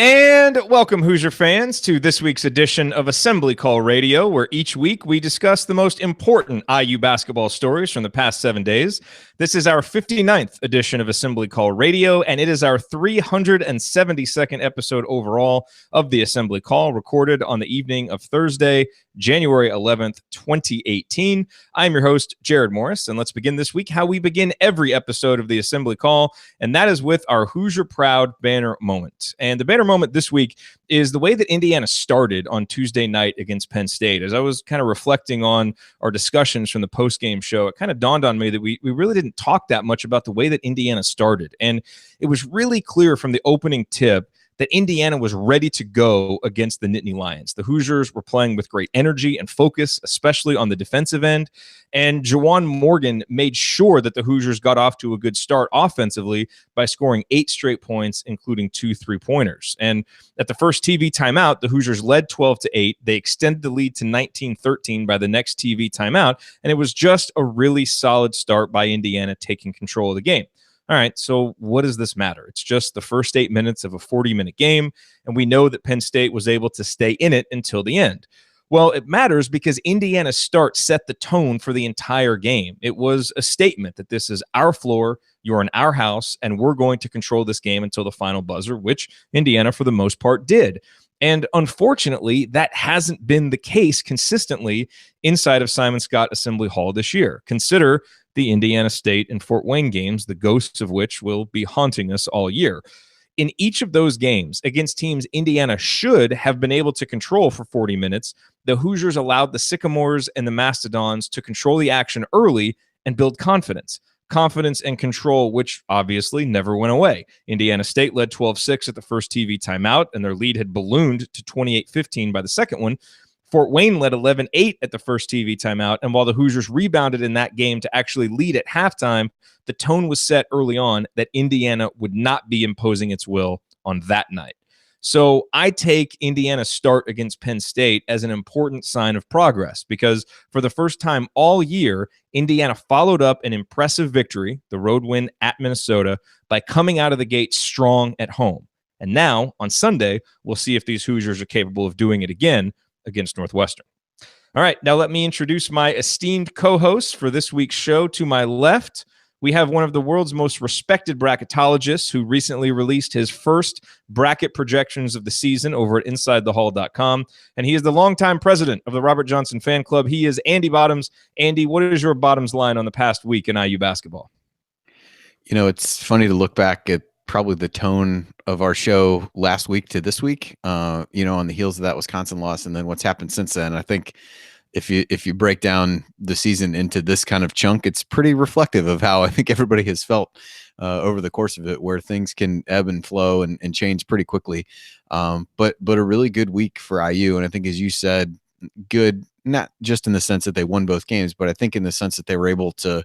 And welcome, Hoosier fans, to this week's edition of Assembly Call Radio, where each week we discuss the most important IU basketball stories from the past 7 days. This is our 59th edition of Assembly Call Radio, and it is our 372nd episode overall of the Assembly Call, recorded on the evening of Thursday, January 11th, 2018. I'm your host, Jerod Morris, and let's begin this week how we begin every episode of the Assembly Call, and that is with our Hoosier Proud banner moment. And the banner moment this week is the way that Indiana started on Tuesday night against Penn State. As I was kind of reflecting on our discussions from the postgame show, it kind of dawned on me that we really didn't talk that much about the way that Indiana started. And it was really clear from the opening tip that Indiana was ready to go against the Nittany Lions. The Hoosiers were playing with great energy and focus, especially on the defensive end. And Juwan Morgan made sure that the Hoosiers got off to a good start offensively by scoring 8 straight points, including 2 3-pointers. And at the first TV timeout, the Hoosiers led 12-8. They extended the lead to 19-13 by the next TV timeout. And it was just a really solid start by Indiana taking control of the game. All right, so what does this matter? It's just the first 8 minutes of a 40-minute game, and we know that Penn State was able to stay in it until the end. Well, it matters because Indiana's start set the tone for the entire game. It was a statement that this is our floor, you're in our house, and we're going to control this game until the final buzzer, which Indiana, for the most part, did. And unfortunately, that hasn't been the case consistently inside of Simon Skjodt Assembly Hall this year. Consider the Indiana State and Fort Wayne games, the ghosts of which will be haunting us all year. In each of those games against teams Indiana should have been able to control for 40 minutes, the Hoosiers allowed the Sycamores and the Mastodons to control the action early and build confidence. Confidence and control, which obviously never went away. Indiana State led 12-6 at the first TV timeout, and their lead had ballooned to 28-15 by the second one. Fort Wayne led 11-8 at the first TV timeout, and while the Hoosiers rebounded in that game to actually lead at halftime, the tone was set early on that Indiana would not be imposing its will on that night. So I take Indiana's start against Penn State as an important sign of progress because for the first time all year, Indiana followed up an impressive victory, the road win at Minnesota, by coming out of the gate strong at home. And now, on Sunday, we'll see if these Hoosiers are capable of doing it again against Northwestern. All right, now let me introduce my esteemed co-hosts for this week's show. To my left, we have one of the world's most respected bracketologists who recently released his first bracket projections of the season over at InsideTheHall.com, and he is the longtime president of the Robert Johnson Fan Club. He is Andy Bottoms. Andy, what is your Bottoms line on the past week in IU basketball? You know, it's funny to look back at probably the tone of our show last week to this week, on the heels of that Wisconsin loss and then what's happened since then. I think if you break down the season into this kind of chunk, it's pretty reflective of how I think everybody has felt over the course of it, where things can ebb and flow and change pretty quickly. But a really good week for IU. And I think, as you said, good, not just in the sense that they won both games, but I think in the sense that they were able to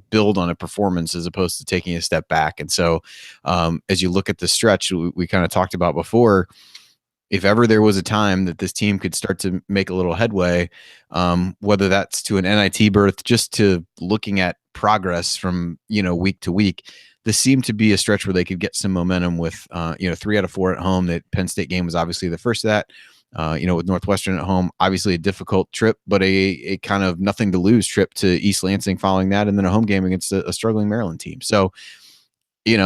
build on a performance as opposed to taking a step back. And so as you look at the stretch we kind of talked about before, if ever there was a time that this team could start to make a little headway, whether that's to an NIT berth, just to looking at progress from, week to week, this seemed to be a stretch where they could get some momentum with, 3 out of 4 at home. That Penn State game was obviously the first of that. With Northwestern at home, obviously a difficult trip, but a kind of nothing to lose trip to East Lansing following that, and then a home game against a struggling Maryland team. So,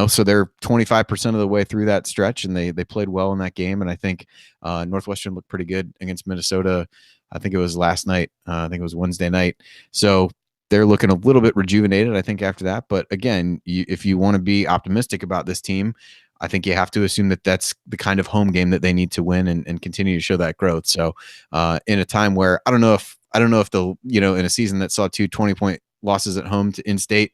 so they're 25% of the way through that stretch, and they played well in that game. And I think Northwestern looked pretty good against Minnesota. I think it was last night. I think it was Wednesday night. So they're looking a little bit rejuvenated, I think, after that. But again, if you want to be optimistic about this team, I think you have to assume that that's the kind of home game that they need to win and continue to show that growth. So in a time where I don't know if they'll, in a season that saw 2 20-point losses at home to in-state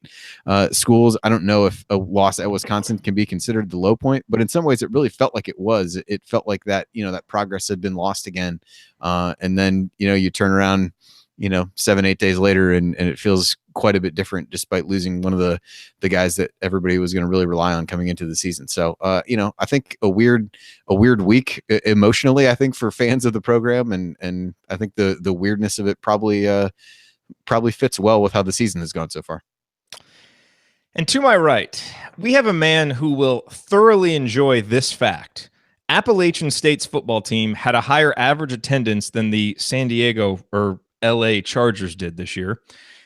schools, I don't know if a loss at Wisconsin can be considered the low point, but in some ways it really felt like it was. It felt like that, that progress had been lost again. And then, you turn around, 7-8 days later and it feels quite a bit different, despite losing one of the guys that everybody was going to really rely on coming into the season. So, I think a weird week emotionally, I think, for fans of the program. And I think the weirdness of it probably fits well with how the season has gone so far. And to my right, we have a man who will thoroughly enjoy this fact. Appalachian State's football team had a higher average attendance than the San Diego or LA Chargers did this year.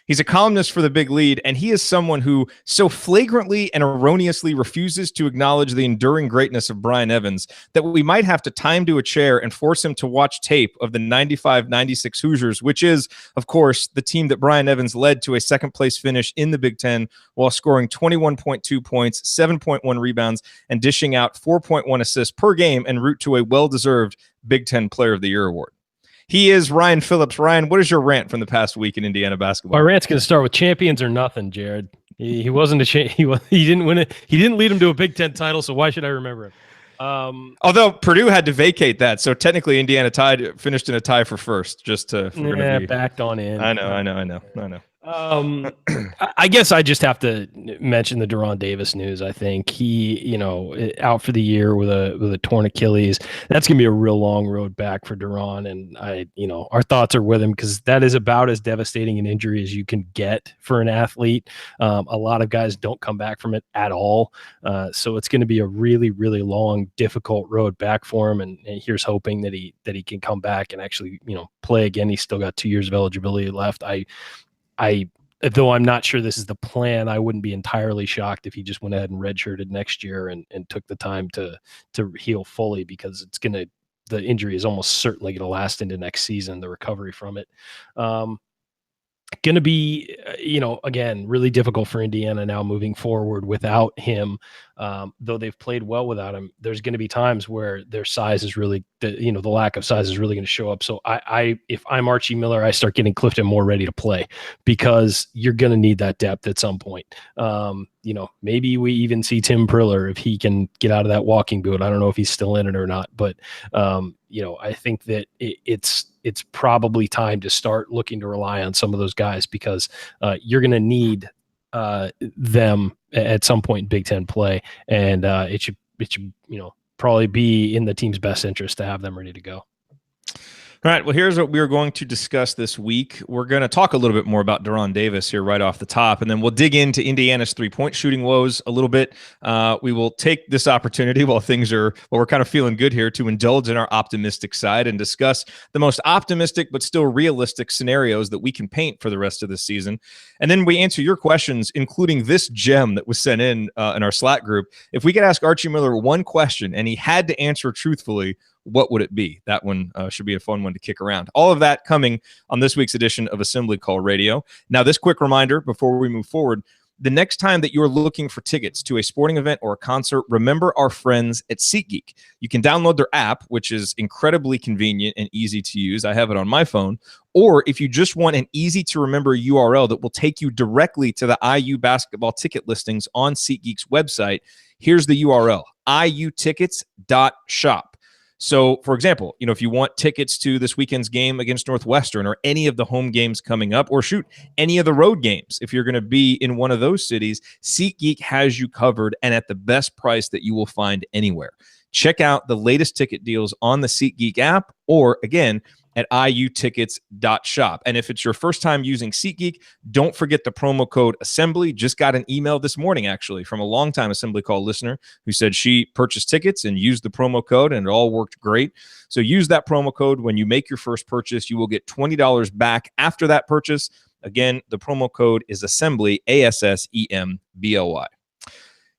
He's a columnist for The Big Lead, and he is someone who so flagrantly and erroneously refuses to acknowledge the enduring greatness of Brian Evans that we might have to tie him to a chair and force him to watch tape of the 95-96 Hoosiers, which is, of course, the team that Brian Evans led to a second-place finish in the Big Ten while scoring 21.2 points, 7.1 rebounds, and dishing out 4.1 assists per game en route to a well-deserved Big Ten Player of the Year award. He is Ryan Phillips. Ryan, what is your rant from the past week in Indiana basketball? My rant's going to start with champions or nothing, Jerod. He wasn't a he didn't win it. He didn't lead him to a Big Ten title, so why should I remember him? Although Purdue had to vacate that, so technically Indiana finished in a tie for first. Backed on in. I know. I guess I just have to mention the Doron Davis news. I think he, out for the year with a torn Achilles. That's gonna be a real long road back for Doron, and our thoughts are with him because that is about as devastating an injury as you can get for an athlete. A lot of guys don't come back from it at all, so it's going to be a really, really long, difficult road back for him. And here's hoping that he can come back and actually play again. He's still got 2 years of eligibility left. Though I'm not sure this is the plan, I wouldn't be entirely shocked if he just went ahead and redshirted next year and took the time to heal fully, because the injury is almost certainly going to last into next season, the recovery from it. Going to be, again, really difficult for Indiana now moving forward without him. Though they've played well without him, there's going to be times where their size is really, the lack of size is really going to show up. So if I'm Archie Miller, I start getting Clifton more ready to play, because you're going to need that depth at some point. Maybe we even see Tim Priller if he can get out of that walking boot. I don't know if he's still in it or not, but I think that it's probably time to start looking to rely on some of those guys, because you're going to need them at some point in Big Ten play, and it should probably be in the team's best interest to have them ready to go. All right, well, here's what we're going to discuss this week. We're going to talk a little bit more about Doron Davis here right off the top, and then we'll dig into Indiana's three-point shooting woes a little bit. We will take this opportunity while we're kind of feeling good here, to indulge in our optimistic side and discuss the most optimistic but still realistic scenarios that we can paint for the rest of this season. And then we answer your questions, including this gem that was sent in our Slack group. If we could ask Archie Miller one question and he had to answer truthfully, what would it be? That one should be a fun one to kick around. All of that coming on this week's edition of Assembly Call Radio. Now, this quick reminder before we move forward: the next time that you're looking for tickets to a sporting event or a concert, remember our friends at SeatGeek. You can download their app, which is incredibly convenient and easy to use. I have it on my phone. Or if you just want an easy-to-remember URL that will take you directly to the IU basketball ticket listings on SeatGeek's website, here's the URL: iutickets.shop. So, for example, if you want tickets to this weekend's game against Northwestern, or any of the home games coming up, or any of the road games, if you're going to be in one of those cities, SeatGeek has you covered, and at the best price that you will find anywhere. Check out the latest ticket deals on the SeatGeek app, or again, at iutickets.shop. And if it's your first time using SeatGeek, don't forget the promo code Assembly. Just got an email this morning, actually, from a longtime Assembly Call listener who said she purchased tickets and used the promo code, and it all worked great. So use that promo code when you make your first purchase. You will get $20 back after that purchase. Again, the promo code is Assembly, ASSEMBLY.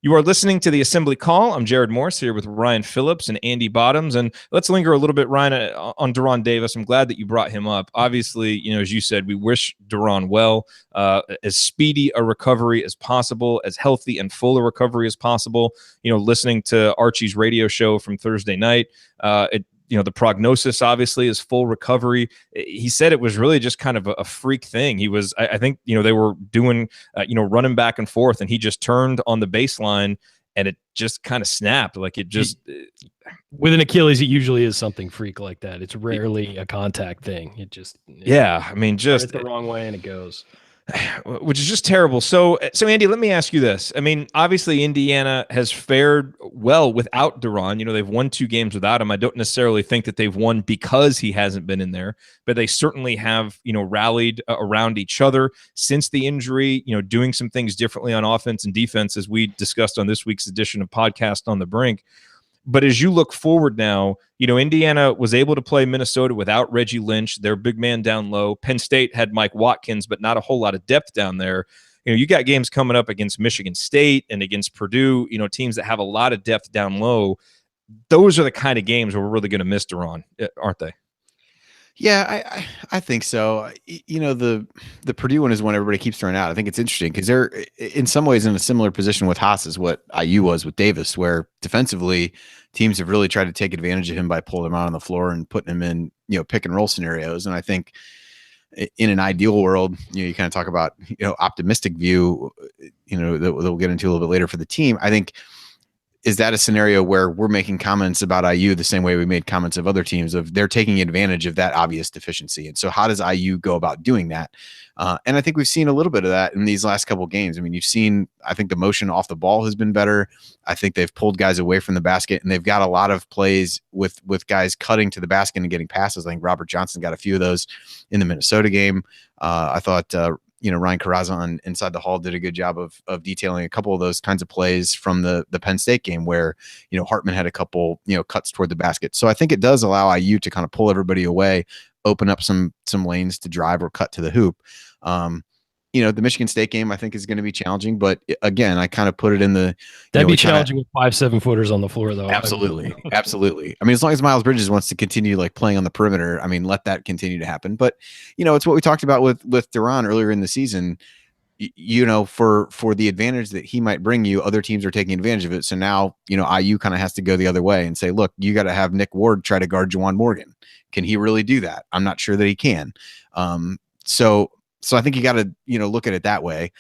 You are listening to the Assembly Call. I'm Jerod Morse here with Ryan Phillips and Andy Bottoms. And let's linger a little bit, Ryan, on Doron Davis. I'm glad that you brought him up. Obviously, as you said, we wish Doron well, as speedy a recovery as possible, as healthy and full a recovery as possible. Listening to Archie's radio show from Thursday night, the prognosis obviously is full recovery. He said it was really just kind of a freak thing. He was, I think, they were doing, running back and forth, and he just turned on the baseline and it just kind of snapped. Like it just. With an Achilles, it usually is something freak like that. It's rarely a contact thing. It just. Just the wrong way and it goes. Which is just terrible. So Andy, let me ask you this. I mean, obviously Indiana has fared well without Doron. They've won 2 games without him. I don't necessarily think that they've won because he hasn't been in there, but they certainly have, rallied around each other since the injury, doing some things differently on offense and defense, as we discussed on this week's edition of Podcast on the Brink. But as you look forward now, Indiana was able to play Minnesota without Reggie Lynch, their big man down low. Penn State had Mike Watkins, but not a whole lot of depth down there. You got games coming up against Michigan State and against Purdue, teams that have a lot of depth down low. Those are the kind of games where we're really going to miss Doron, aren't they? Yeah, I think so. The Purdue one is one everybody keeps throwing out. I think it's interesting because they're in some ways in a similar position with Haas as what IU was with Davis, where defensively teams have really tried to take advantage of him by pulling him out on the floor and putting him in, pick and roll scenarios. And I think in an ideal world, you kind of talk about, optimistic view, that we'll get into a little bit later for the team. I think, is that a scenario where we're making comments about IU the same way we made comments of other teams of they're taking advantage of that obvious deficiency? And so how does IU go about doing that? And I think we've seen a little bit of that in these last couple of games. I mean, you've seen, I think the motion off the ball has been better. I think they've pulled guys away from the basket, and they've got a lot of plays with guys cutting to the basket and getting passes. I think Robert Johnson got a few of those in the Minnesota game. I thought, Ryan Carrazza on Inside the Hall did a good job of detailing a couple of those kinds of plays from the Penn State game where, Hartman had a couple, cuts toward the basket. So I think it does allow IU to kind of pull everybody away, open up some lanes to drive or cut to the hoop. The Michigan State game I think is going to be challenging, but again, I kind of put it in the that'd be challenging with 5-7 footers on the floor though. Absolutely. I mean, as long as Miles Bridges wants to continue like playing on the perimeter, I mean, let that continue to happen. But it's what we talked about with Doron earlier in the season. For the advantage that he might bring you, other teams are taking advantage of it. So now, IU kind of has to go the other way and say, look, you got to have Nick Ward try to guard Juwan Morgan. Can he really do that? I'm not sure that he can. So I think you got to, look at it that way,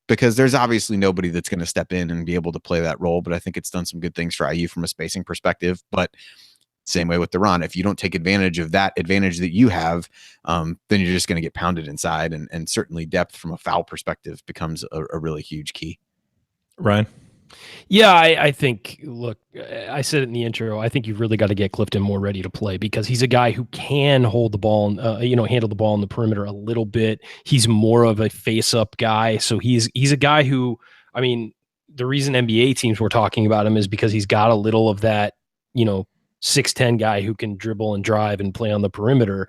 because there's obviously nobody that's going to step in and be able to play that role. But I think it's done some good things for IU from a spacing perspective. But same way with Doron, if you don't take advantage of that advantage that you have, then you're just going to get pounded inside. And certainly depth from a foul perspective becomes a really huge key. Ryan? Yeah, I think, look, I said it in the intro, I think you've really got to get Clifton more ready to play because he's a guy who can hold the ball, handle the ball on the perimeter a little bit. He's more of a face-up guy. So he's a guy who, I mean, the reason NBA teams were talking about him is because he's got a little of that, 6'10" guy who can dribble and drive and play on the perimeter.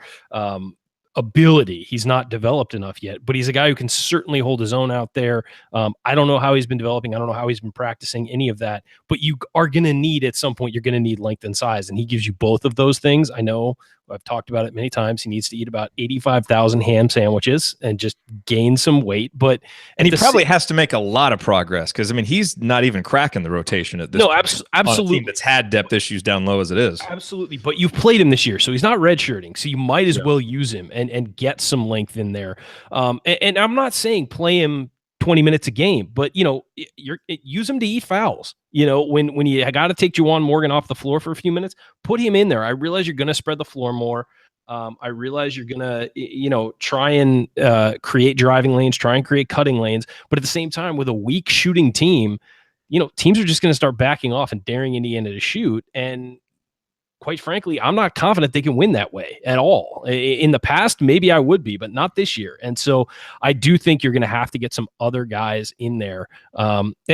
Ability. He's not developed enough yet, but he's a guy who can certainly hold his own out there. I don't know how he's been developing. I don't know how he's been practicing any of that, but you are going to need at some point, you're going to need length and size. And he gives you both of those things. I know I've talked about it many times. He needs to eat about 85,000 ham sandwiches and just gain some weight. And he probably has to make a lot of progress because, I mean, he's not even cracking the rotation at this point. Absolutely. On a team that's had depth issues down low as it is. Absolutely. But you've played him this year, so he's not redshirting. So you might as well use him and get some length in there. And I'm not saying play him 20 minutes a game, but use him to eat fouls. When you got to take Juwan Morgan off the floor for a few minutes, put him in there. I realize you're going to spread the floor more. I realize you're going to, try and create driving lanes, try and create cutting lanes. But at the same time, with a weak shooting team, teams are just going to start backing off and daring Indiana to shoot. And quite frankly, I'm not confident they can win that way at all. In the past, maybe I would be, but not this year. And so I do think you're going to have to get some other guys in there.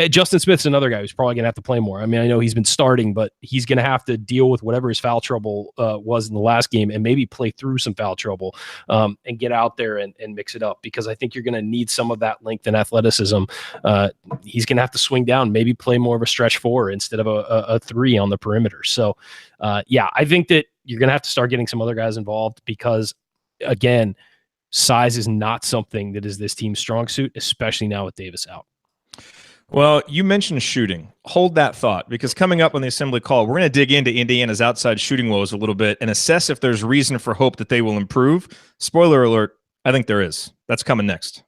Justin Smith's another guy who's probably going to have to play more. I mean, I know he's been starting, but he's going to have to deal with whatever his foul trouble was in the last game and maybe play through some foul trouble and get out there and mix it up because I think you're going to need some of that length and athleticism. He's going to have to swing down, maybe play more of a stretch four instead of a three on the perimeter. So, I think that you're going to have to start getting some other guys involved because, again, size is not something that is this team's strong suit, especially now with Davis out. Well, you mentioned shooting. Hold that thought because coming up on the assembly call, we're going to dig into Indiana's outside shooting woes a little bit and assess if there's reason for hope that they will improve. Spoiler alert, I think there is. That's coming next.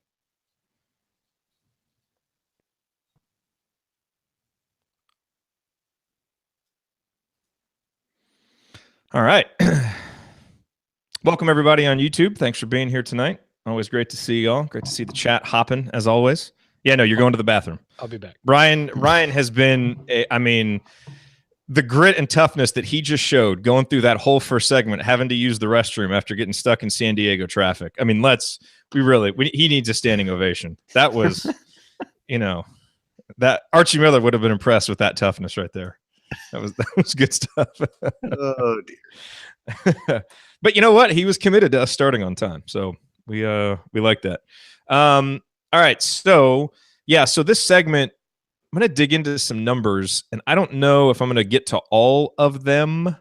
All right. Welcome, everybody on YouTube. Thanks for being here tonight. Always great to see y'all. Great to see the chat hopping, as always. Yeah, no, you're going to the bathroom. I'll be back. Ryan has been, the grit and toughness that he just showed going through that whole first segment, having to use the restroom after getting stuck in San Diego traffic. I mean, he needs a standing ovation. That was, that Archie Miller would have been impressed with that toughness right there. That was good stuff. Oh dear. But you know what? He was committed to us starting on time, so we like that. All right, so this segment, I'm going to dig into some numbers, and I don't know if I'm going to get to all of them.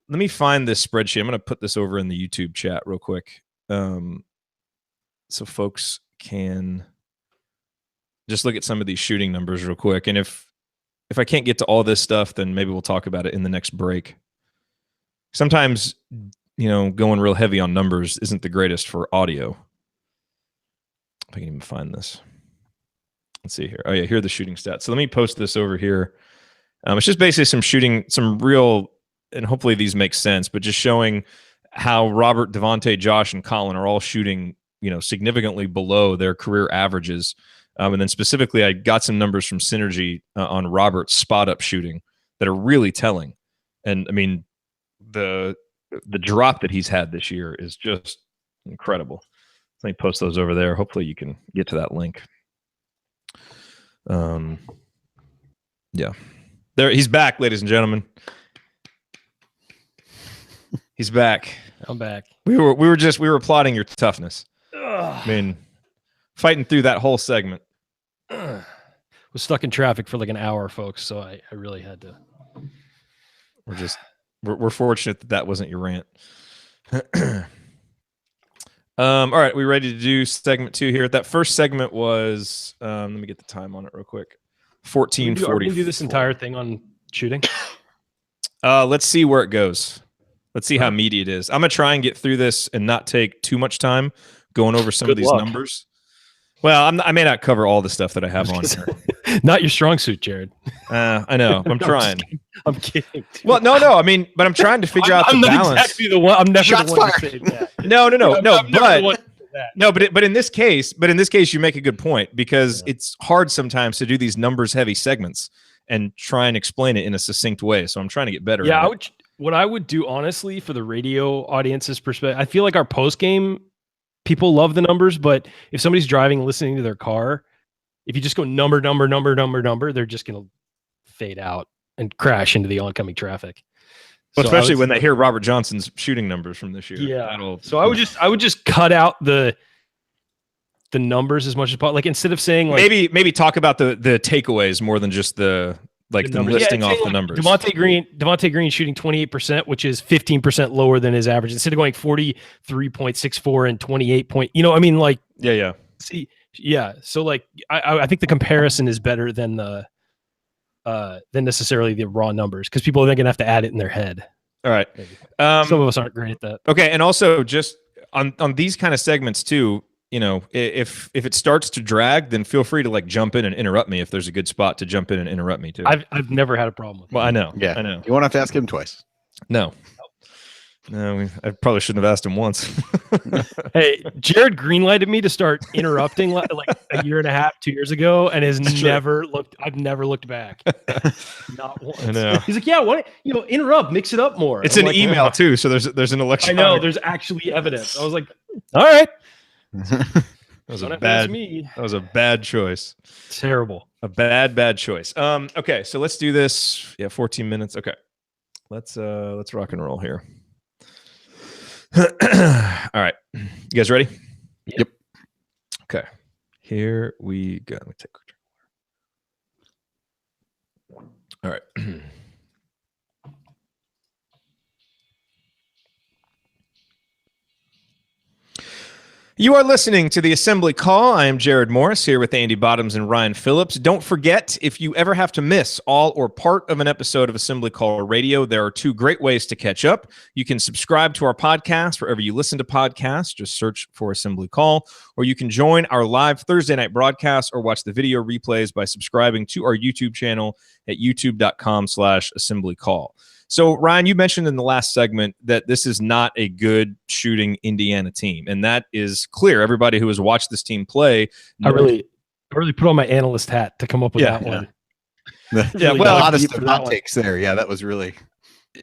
Let me find this spreadsheet. I'm going to put this over in the YouTube chat real quick, so folks can just look at some of these shooting numbers real quick. And if I can't get to all this stuff, then maybe we'll talk about it in the next break. Sometimes, going real heavy on numbers isn't the greatest for audio. If I can even find this. Let's see here. Oh yeah, here are the shooting stats. So let me post this over here. It's just basically some real, and hopefully these make sense, but just showing how Robert, Devontae, Josh, and Colin are all shooting, significantly below their career averages. And then specifically, I got some numbers from Synergy on Robert's spot-up shooting that are really telling. And I mean, the drop that he's had this year is just incredible. Let me post those over there. Hopefully you can get to that link. Yeah. There, he's back, ladies and gentlemen. He's back. I'm back. We were applauding your toughness. Ugh. I mean, fighting through that whole segment. Was stuck in traffic for like an hour, folks, so I really had to. We're fortunate that wasn't your rant. All right, we ready to do segment 2 here? That first segment was let me get the time on it real quick. 14:40. Are we gonna do this entire thing on shooting? Let's see where it goes. Let's see how meaty it is. I'm gonna try and get through this and not take too much time going over some of these numbers. Well, I may not cover all the stuff that I have on here. Not your strong suit, Jerod. I know. I'm trying. I'm kidding. Well, no. I mean, but I'm trying to figure out the balance. I'm not exactly the one. I'm never Shots the one fired. to say that. But in this case, you make a good point because it's hard sometimes to do these numbers heavy segments and try and explain it in a succinct way. So I'm trying to get better. Yeah, what I would do honestly for the radio audience's perspective, I feel like our post game people love the numbers, but if somebody's driving and listening to their car, if you just go number, they're just going to fade out and crash into the oncoming traffic. Well, especially when they hear Robert Johnson's shooting numbers from this year. Yeah. So I would just cut out the numbers as much as possible. Like instead of saying like maybe talk about the takeaways more than just the listing off the numbers. Devontae Green shooting 28%, which is 15% lower than his average. Instead of going 43.64 and 28 point, yeah. See, yeah. So like, I think the comparison is better than than necessarily the raw numbers because people are then gonna have to add it in their head. All right. Some of us aren't great at that. Okay, and also just on these kind of segments too. If it starts to drag, then feel free to like jump in and interrupt me if there's a good spot to jump in and interrupt me too. I've never had a problem with that. Well, I know. Yeah, I know. You won't have to ask him twice. No, I probably shouldn't have asked him once. Hey, Jerod greenlighted me to start interrupting like a year and a half, 2 years ago, and has never looked. I've never looked back. Not once. I know. He's like, yeah, interrupt, mix it up more. It's an email too, so there's an election. I know. There's actually evidence. I was like, all right. That was a bad choice. Terrible. A bad choice. Okay, so let's do this. Yeah, 14 minutes. Okay. Let's rock and roll here. All right. You guys ready? Yep. Okay. Here we go. Let me take a drink. All right. You are listening to the Assembly Call. I am Jerod Morris here with Andy Bottoms and Ryan Phillips. Don't forget, if you ever have to miss all or part of an episode of Assembly Call Radio, there are 2 great ways to catch up. You can subscribe to our podcast wherever you listen to podcasts. Just search for Assembly Call. Or you can join our live Thursday night broadcast or watch the video replays by subscribing to our YouTube channel at youtube.com/assemblycall. So, Ryan, you mentioned in the last segment that this is not a good shooting Indiana team, and that is clear. Everybody who has watched this team play, I really put on my analyst hat to come up with that one. Yeah, well, a lot of hot takes there. Yeah, that was really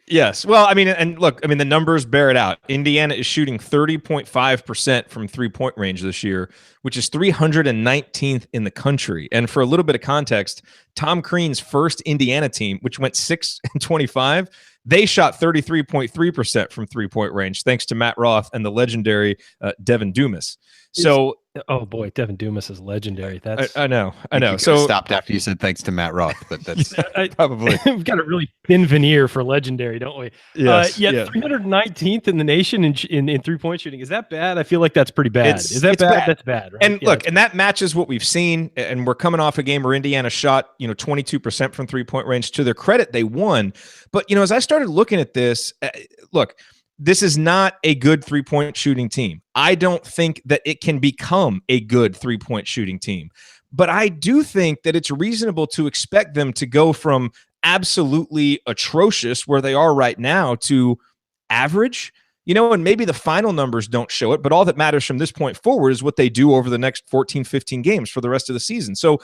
Yes. Well, I mean, and look, I mean, the numbers bear it out. Indiana is shooting 30.5% from 3-point range this year, which is 319th in the country. And for a little bit of context, Tom Crean's first Indiana team, which went 6-25, they shot 33.3% from 3-point range, thanks to Matt Roth and the legendary Devin Dumas. So, oh boy, Devin Dumas is legendary. That's I know. So stopped after you said thanks to Matt Roth, but that's probably we've got a really thin veneer for legendary, don't we? Yes. 319th in the nation in 3-point shooting. Is that bad? I feel like that's pretty bad. Is that bad? Bad. That's bad, right? And look, and that matches what we've seen. And we're coming off a game where Indiana shot, 22% from 3-point range. To their credit, they won. But as I started looking at this, look. This is not a good 3-point shooting team. I don't think that it can become a good 3-point shooting team. But I do think that it's reasonable to expect them to go from absolutely atrocious where they are right now to average, and maybe the final numbers don't show it, but all that matters from this point forward is what they do over the next 14, 15 games for the rest of the season. So,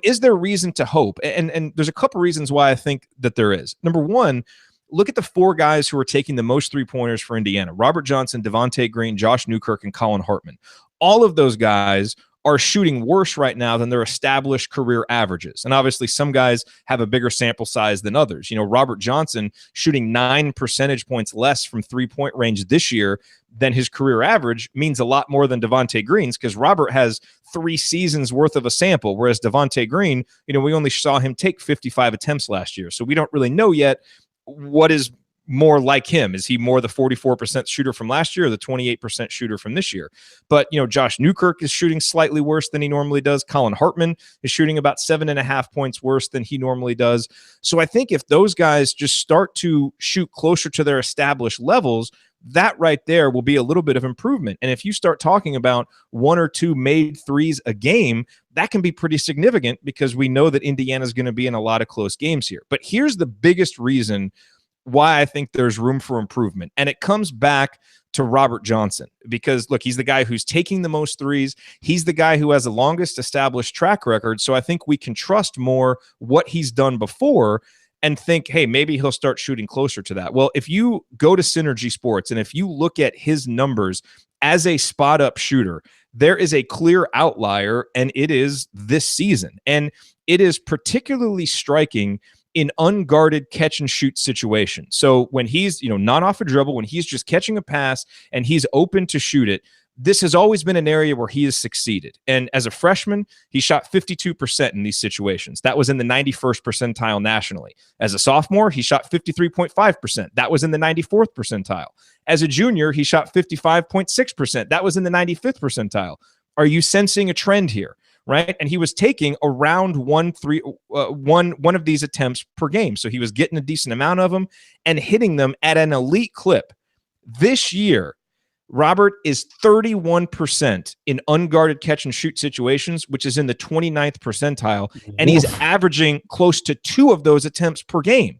is there reason to hope? And there's a couple reasons why I think that there is. Number one, look at the 4 guys who are taking the most 3-pointers for Indiana: Robert Johnson, Devontae Green, Josh Newkirk, and Colin Hartman. All of those guys are shooting worse right now than their established career averages. And obviously some guys have a bigger sample size than others. Robert Johnson shooting 9 percentage points less from 3-point range this year than his career average means a lot more than Devontae Green's, because Robert has 3 seasons worth of a sample, whereas Devontae Green, we only saw him take 55 attempts last year. So we don't really know yet what is more like him. Is he more the 44% shooter from last year or the 28% shooter from this year? But, Josh Newkirk is shooting slightly worse than he normally does. Colin Hartman is shooting about 7.5 points worse than he normally does. So I think if those guys just start to shoot closer to their established levels, that right there will be a little bit of improvement. And if you start talking about 1 or 2 made threes a game, that can be pretty significant, because we know that Indiana is going to be in a lot of close games here. But here's the biggest reason why I think there's room for improvement. And it comes back to Robert Johnson, because look, he's the guy who's taking the most threes. He's the guy who has the longest established track record. So I think we can trust more what he's done before and think, hey, maybe he'll start shooting closer to that. Well, if you go to Synergy Sports and if you look at his numbers as a spot up shooter, there is a clear outlier, and it is this season. And it is particularly striking in unguarded catch and shoot situations. So when he's, not off a dribble, when he's just catching a pass and he's open to shoot it, this has always been an area where he has succeeded. And as a freshman, he shot 52% in these situations. That was in the 91st percentile nationally. As a sophomore, he shot 53.5%. That was in the 94th percentile. As a junior, he shot 55.6%. That was in the 95th percentile. Are you sensing a trend here? Right. And he was taking around one of these attempts per game. So he was getting a decent amount of them and hitting them at an elite clip. This year, Robert is 31% in unguarded catch and shoot situations, which is in the 29th percentile. And he's averaging close to 2 of those attempts per game.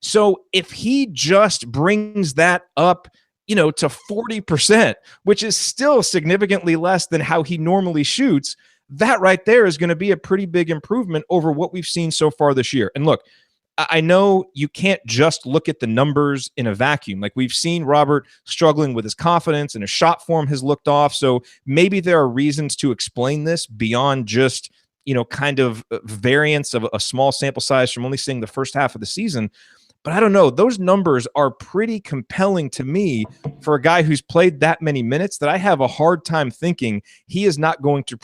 So if he just brings that up, to 40%, which is still significantly less than how he normally shoots, that right there is going to be a pretty big improvement over what we've seen so far this year. And look, I know you can't just look at the numbers in a vacuum. Like, we've seen Robert struggling with his confidence and his shot form has looked off. So maybe there are reasons to explain this beyond just, kind of variance of a small sample size from only seeing the first half of the season. But I don't know. Those numbers are pretty compelling to me for a guy who's played that many minutes, that I have a hard time thinking he is not going to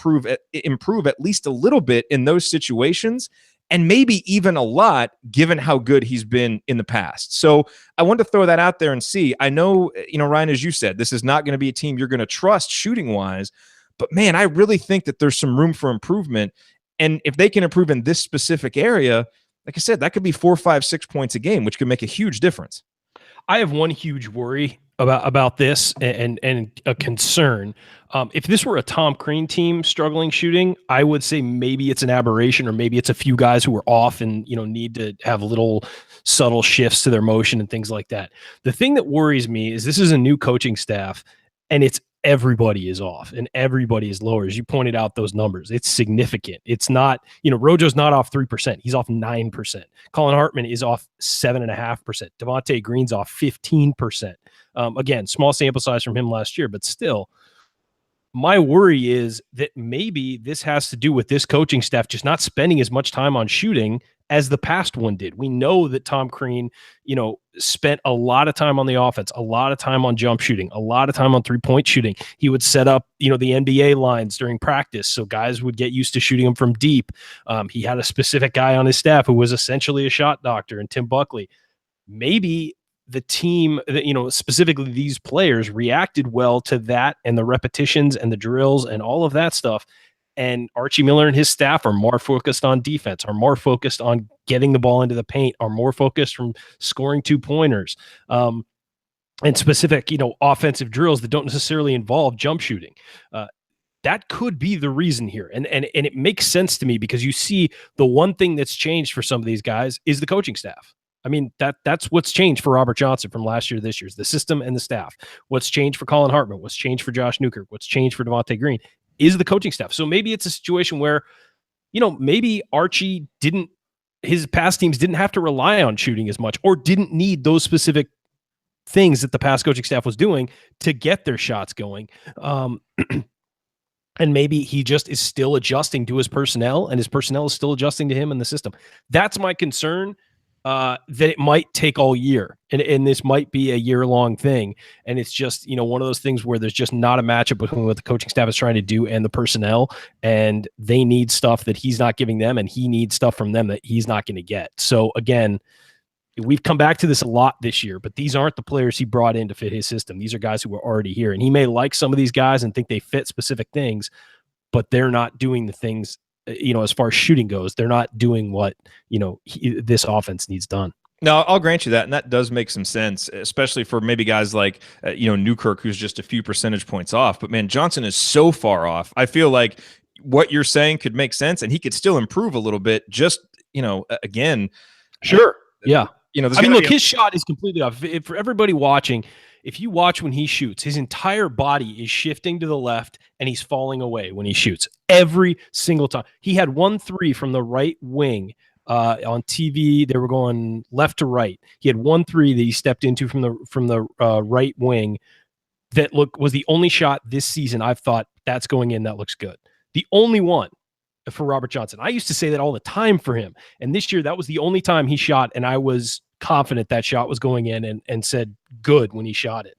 improve at least a little bit in those situations, and maybe even a lot given how good he's been in the past. So I wanted to throw that out there and see. I know, Ryan, as you said, this is not going to be a team you're going to trust shooting-wise, but man, I really think that there's some room for improvement. And if they can improve in this specific area, like I said, that could be 4, 5, 6 points a game, which could make a huge difference. I have one huge worry about this and a concern. If this were a Tom Crean team struggling shooting, I would say maybe it's an aberration, or maybe it's a few guys who are off and need to have little subtle shifts to their motion and things like that. The thing that worries me is this is a new coaching staff, and it's everybody is off and everybody is lower. As you pointed out, those numbers, it's significant. It's not, Rojo's not off 3%. He's off 9%. Colin Hartman is off 7.5%. Devontae Green's off 15%. Again, small sample size from him last year, but still, my worry is that maybe this has to do with this coaching staff just not spending as much time on shooting as the past one did. We know that Tom Crean, spent a lot of time on the offense, a lot of time on jump shooting, a lot of time on three-point shooting. He would set up, the NBA lines during practice so guys would get used to shooting them from deep. He had a specific guy on his staff who was essentially a shot doctor, and Tim Buckley. Maybe the team, specifically these players, reacted well to that and the repetitions and the drills and all of that stuff. And Archie Miller and his staff are more focused on defense, are more focused on getting the ball into the paint, are more focused from scoring 2-pointers, and specific, offensive drills that don't necessarily involve jump shooting. That could be the reason here. And it makes sense to me because you see the one thing that's changed for some of these guys is the coaching staff. I mean, that's what's changed for Robert Johnson from last year to this year, is the system and the staff. What's changed for Colin Hartman, what's changed for Josh Newkirk, what's changed for Devontae Green is the coaching staff. So maybe it's a situation where, maybe Archie his past teams didn't have to rely on shooting as much or didn't need those specific things that the past coaching staff was doing to get their shots going. And maybe he just is still adjusting to his personnel and his personnel is still adjusting to him and the system. That's my concern. That it might take all year and this might be a year-long thing. And it's just, one of those things where there's just not a matchup between what the coaching staff is trying to do and the personnel, and they need stuff that he's not giving them and he needs stuff from them that he's not going to get. So again, we've come back to this a lot this year, but these aren't the players he brought in to fit his system. These are guys who were already here, and he may like some of these guys and think they fit specific things, but they're not doing the things, as far as shooting goes, they're not doing what, this offense needs done. No, I'll grant you that. And that does make some sense, especially for maybe guys like, Newkirk, who's just a few percentage points off. But man, Johnson is so far off. I feel like what you're saying could make sense and he could still improve a little bit. Just, again. Sure. Yeah. Look, his shot is completely off. For everybody watching, if you watch when he shoots, his entire body is shifting to the left and he's falling away when he shoots every single time. He had 1 3 from the right wing on TV. They were going left to right. He had 1 3 that he stepped into from the right wing that was the only shot this season I've thought that's going in. That looks good. The only one for Robert Johnson. I used to say that all the time for him. And this year, that was the only time he shot. And I was confident that shot was going in and said good when he shot it.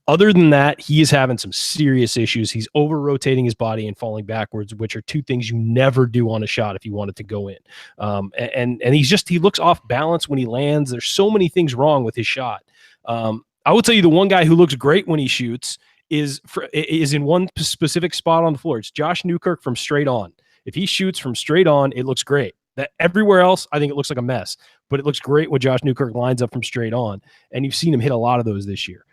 Other than that, he is having some serious issues. He's over-rotating his body and falling backwards, which are two things you never do on a shot if you want it to go in. And he looks off balance when he lands. There's so many things wrong with his shot. I will tell you the one guy who looks great when he shoots is in one specific spot on the floor. It's Josh Newkirk from straight on. If he shoots from straight on, it looks great. That everywhere else, I think it looks like a mess, but it looks great when Josh Newkirk lines up from straight on, and you've seen him hit a lot of those this year.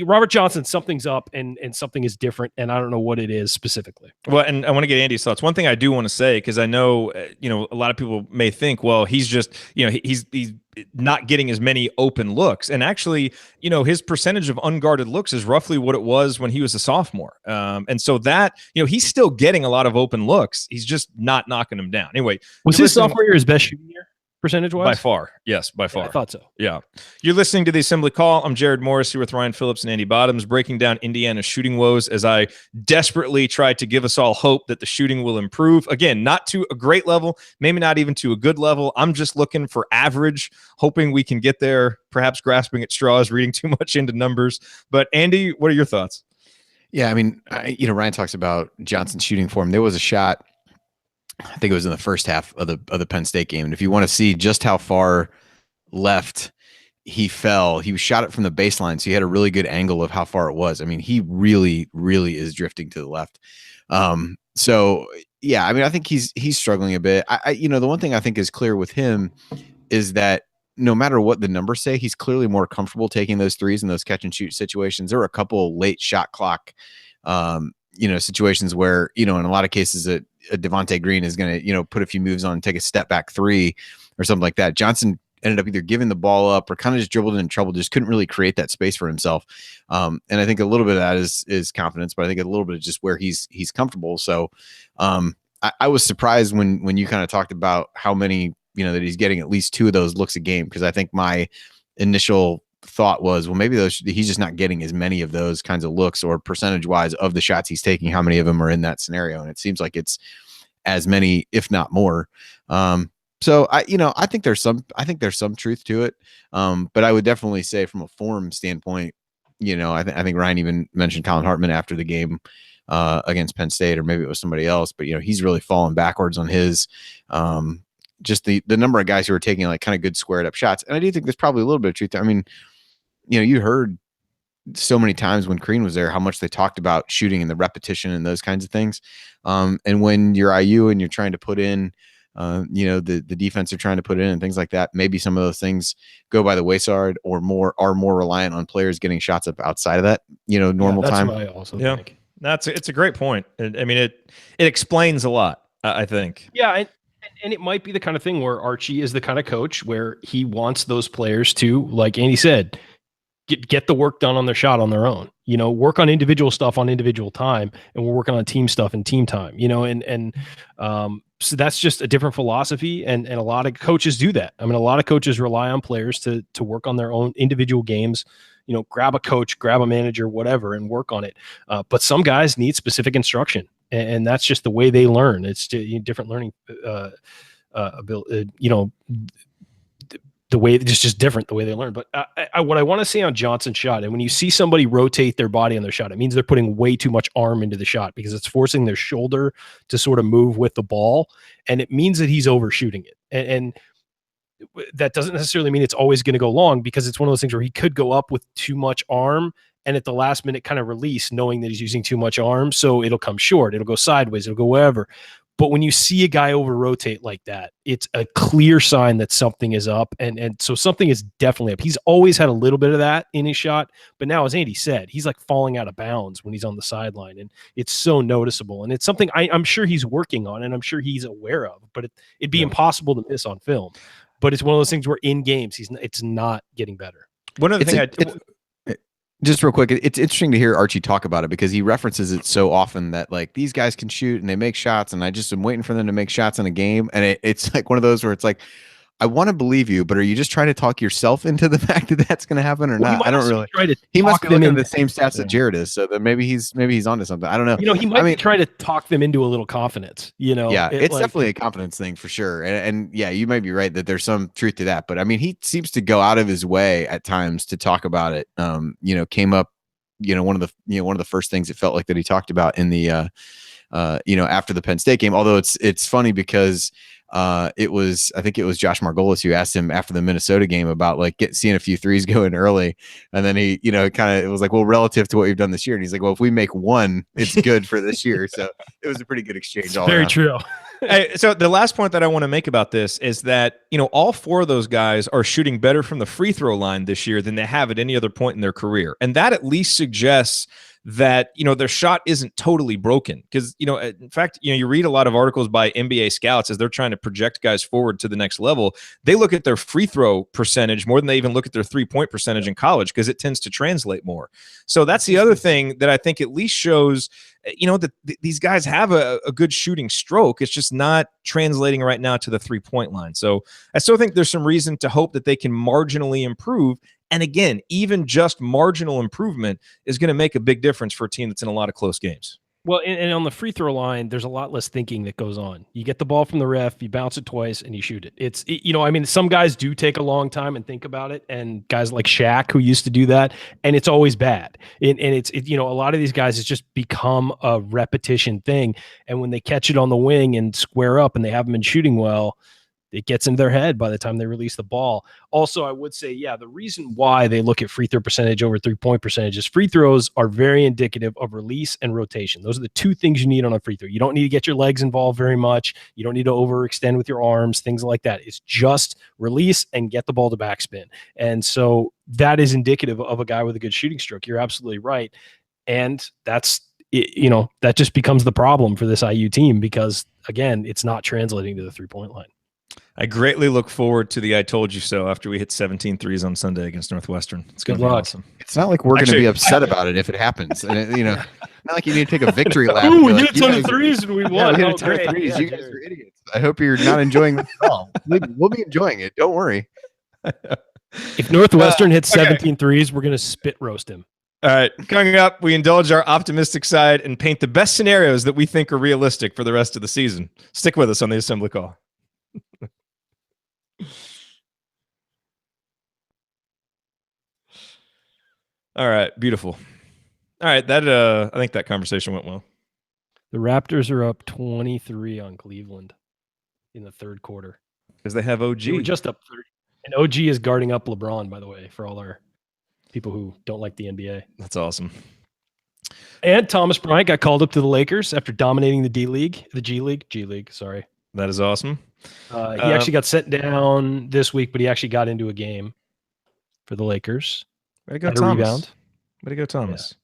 Robert Johnson, something's up and something is different, and I don't know what it is specifically. Well, and I want to get Andy's thoughts. One thing I do want to say, because I know, a lot of people may think, well, he's just, he's not getting as many open looks. And actually, his percentage of unguarded looks is roughly what it was when he was a sophomore. And so that, he's still getting a lot of open looks. He's just not knocking them down. Anyway. Was his sophomore year his best shooting year? Percentage-wise? By far. Yes, by far. Yeah, I thought so. Yeah. You're listening to the Assembly Call. I'm Jerod Morris here with Ryan Phillips and Andy Bottoms, breaking down Indiana's shooting woes as I desperately try to give us all hope that the shooting will improve. Again, not to a great level, maybe not even to a good level. I'm just looking for average, hoping we can get there, perhaps grasping at straws, reading too much into numbers. But Andy, what are your thoughts? Yeah, I mean, Ryan talks about Johnson's shooting form. There was a shot, I think it was in the first half of the Penn State game. And if you want to see just how far left he fell, he shot it from the baseline. So he had a really good angle of how far it was. I mean, he really, really is drifting to the left. So yeah, I mean, I think he's struggling a bit. The one thing I think is clear with him is that no matter what the numbers say, he's clearly more comfortable taking those threes in those catch and shoot situations. There were a couple late shot clock, situations where, in a lot of cases a Devontae Green is going to, put a few moves on and take a step back three or something like that. Johnson ended up either giving the ball up or kind of just dribbled in trouble, just couldn't really create that space for himself. And I think a little bit of that is confidence, but I think a little bit of just where he's comfortable. So I was surprised when you kind of talked about how many, that he's getting at least 2 of those looks a game. Cause I think my initial thought was, well, maybe he's just not getting as many of those kinds of looks, or percentage wise of the shots he's taking, how many of them are in that scenario. And it seems like it's as many, if not more. So I think there's some truth to it. But I would definitely say from a form standpoint, I think Ryan even mentioned Colin Hartman after the game against Penn State, or maybe it was somebody else, but he's really fallen backwards on his, just the number of guys who are taking like kind of good squared up shots. And I do think there's probably a little bit of truth there. I mean, you heard so many times when Crean was there how much they talked about shooting and the repetition and those kinds of things. And when you're IU and you're trying to put in, the defense are trying to put in and things like that, maybe some of those things go by the wayside, or are more reliant on players getting shots up outside of that, normal that's time. What I also think. It's a great point. I mean, it explains a lot, I think. Yeah. And it might be the kind of thing where Archie is the kind of coach where he wants those players to, like Andy said, get the work done on their shot on their own, work on individual stuff on individual time. And we're working on team stuff in team time, so that's just a different philosophy. And a lot of coaches do that. I mean, a lot of coaches rely on players to work on their own individual games, grab a coach, grab a manager, whatever, and work on it. But some guys need specific instruction, and that's just the way they learn. It's different learning, ability, the way it's just different the way they learn. But what I want to say on Johnson's shot, and when you see somebody rotate their body on their shot, it means they're putting way too much arm into the shot, because it's forcing their shoulder to sort of move with the ball. And it means that he's overshooting it. And that doesn't necessarily mean it's always going to go long, because it's one of those things where he could go up with too much arm and at the last minute kind of release, knowing that he's using too much arm. So it'll come short, it'll go sideways, it'll go wherever. But when you see a guy over rotate like that, it's a clear sign that something is up. And so something is definitely up. He's always had a little bit of that in his shot. But now, as Andy said, he's like falling out of bounds when he's on the sideline. And it's so noticeable. And it's something I'm sure he's working on, and I'm sure he's aware of. But it'd be impossible to miss on film. But it's one of those things where in games, it's not getting better. One other thing just real quick, it's interesting to hear Archie talk about it, because he references it so often that like these guys can shoot and they make shots, and I just am waiting for them to make shots in a game. And it's like one of those where it's like, I want to believe you, but are you just trying to talk yourself into the fact that that's going to happen or not? I don't really. He must be looking at the same stats that Jerod is, so that maybe he's onto something. I don't know. He might be trying to talk them into a little confidence. Yeah, it's definitely a confidence thing for sure. And yeah, you might be right that there's some truth to that. But I mean, he seems to go out of his way at times to talk about it. Came up, one of the first things it felt like that he talked about in the after the Penn State game. Although it's funny because I think it was Josh Margolis who asked him after the Minnesota game about like seeing a few threes go in early, and then he it was like, well, relative to what you've done this year, and he's like, well, if we make one, it's good for this year. So it was a pretty good exchange. All very around. True. Hey, so the last point that I want to make about this is that all 4 of those guys are shooting better from the free throw line this year than they have at any other point in their career, and that at least suggests that their shot isn't totally broken. Because in fact, you read a lot of articles by NBA scouts as they're trying to project guys forward to the next level. They look at their free throw percentage more than they even look at their 3-point percentage in college, because it tends to translate more. So that's the other thing that I think at least shows that these guys have a good shooting stroke. It's just not translating right now to the 3-point line. So I still think there's some reason to hope that they can marginally improve. And again, even just marginal improvement is going to make a big difference for a team that's in a lot of close games. Well, and on the free throw line, there's a lot less thinking that goes on. You get the ball from the ref, you bounce it twice, and you shoot it. Some guys do take a long time and think about it, and guys like Shaq who used to do that, and it's always bad. And it's a lot of these guys, it's just become a repetition thing. And when they catch it on the wing and square up and they haven't been shooting well, it gets in their head by the time they release the ball. Also, I would say, the reason why they look at free throw percentage over 3-point percentage is free throws are very indicative of release and rotation. Those are the 2 things you need on a free throw. You don't need to get your legs involved very much. You don't need to overextend with your arms, things like that. It's just release and get the ball to backspin. And so that is indicative of a guy with a good shooting stroke. You're absolutely right. And that just becomes the problem for this IU team, because again, it's not translating to the 3-point line. I greatly look forward to the I told you so after we hit 17 threes on Sunday against Northwestern. It's going to be awesome. It's not like we're going to be upset about it if it happens. And not like you need to take a victory lap. Ooh, we hit a ton of threes and we won. Yeah, we hit a ton of threes. You guys are idiots. I hope you're not enjoying this at all. We'll be enjoying it. Don't worry. If Northwestern hits 17 threes, we're going to spit roast him. All right. Coming up, we indulge our optimistic side and paint the best scenarios that we think are realistic for the rest of the season. Stick with us on the Assembly Call. All right. Beautiful. All right. That I think that conversation went well. The Raptors are up 23 on Cleveland in the third quarter. Because they have OG. They were just up 30. And OG is guarding up LeBron, by the way, for all our people who don't like the NBA. That's awesome. And Thomas Bryant got called up to the Lakers after dominating the G League. Sorry. That is awesome. He actually got sent down this week, but he actually got into a game for the Lakers. Way to go, Thomas. Rebound. Way to go, Thomas.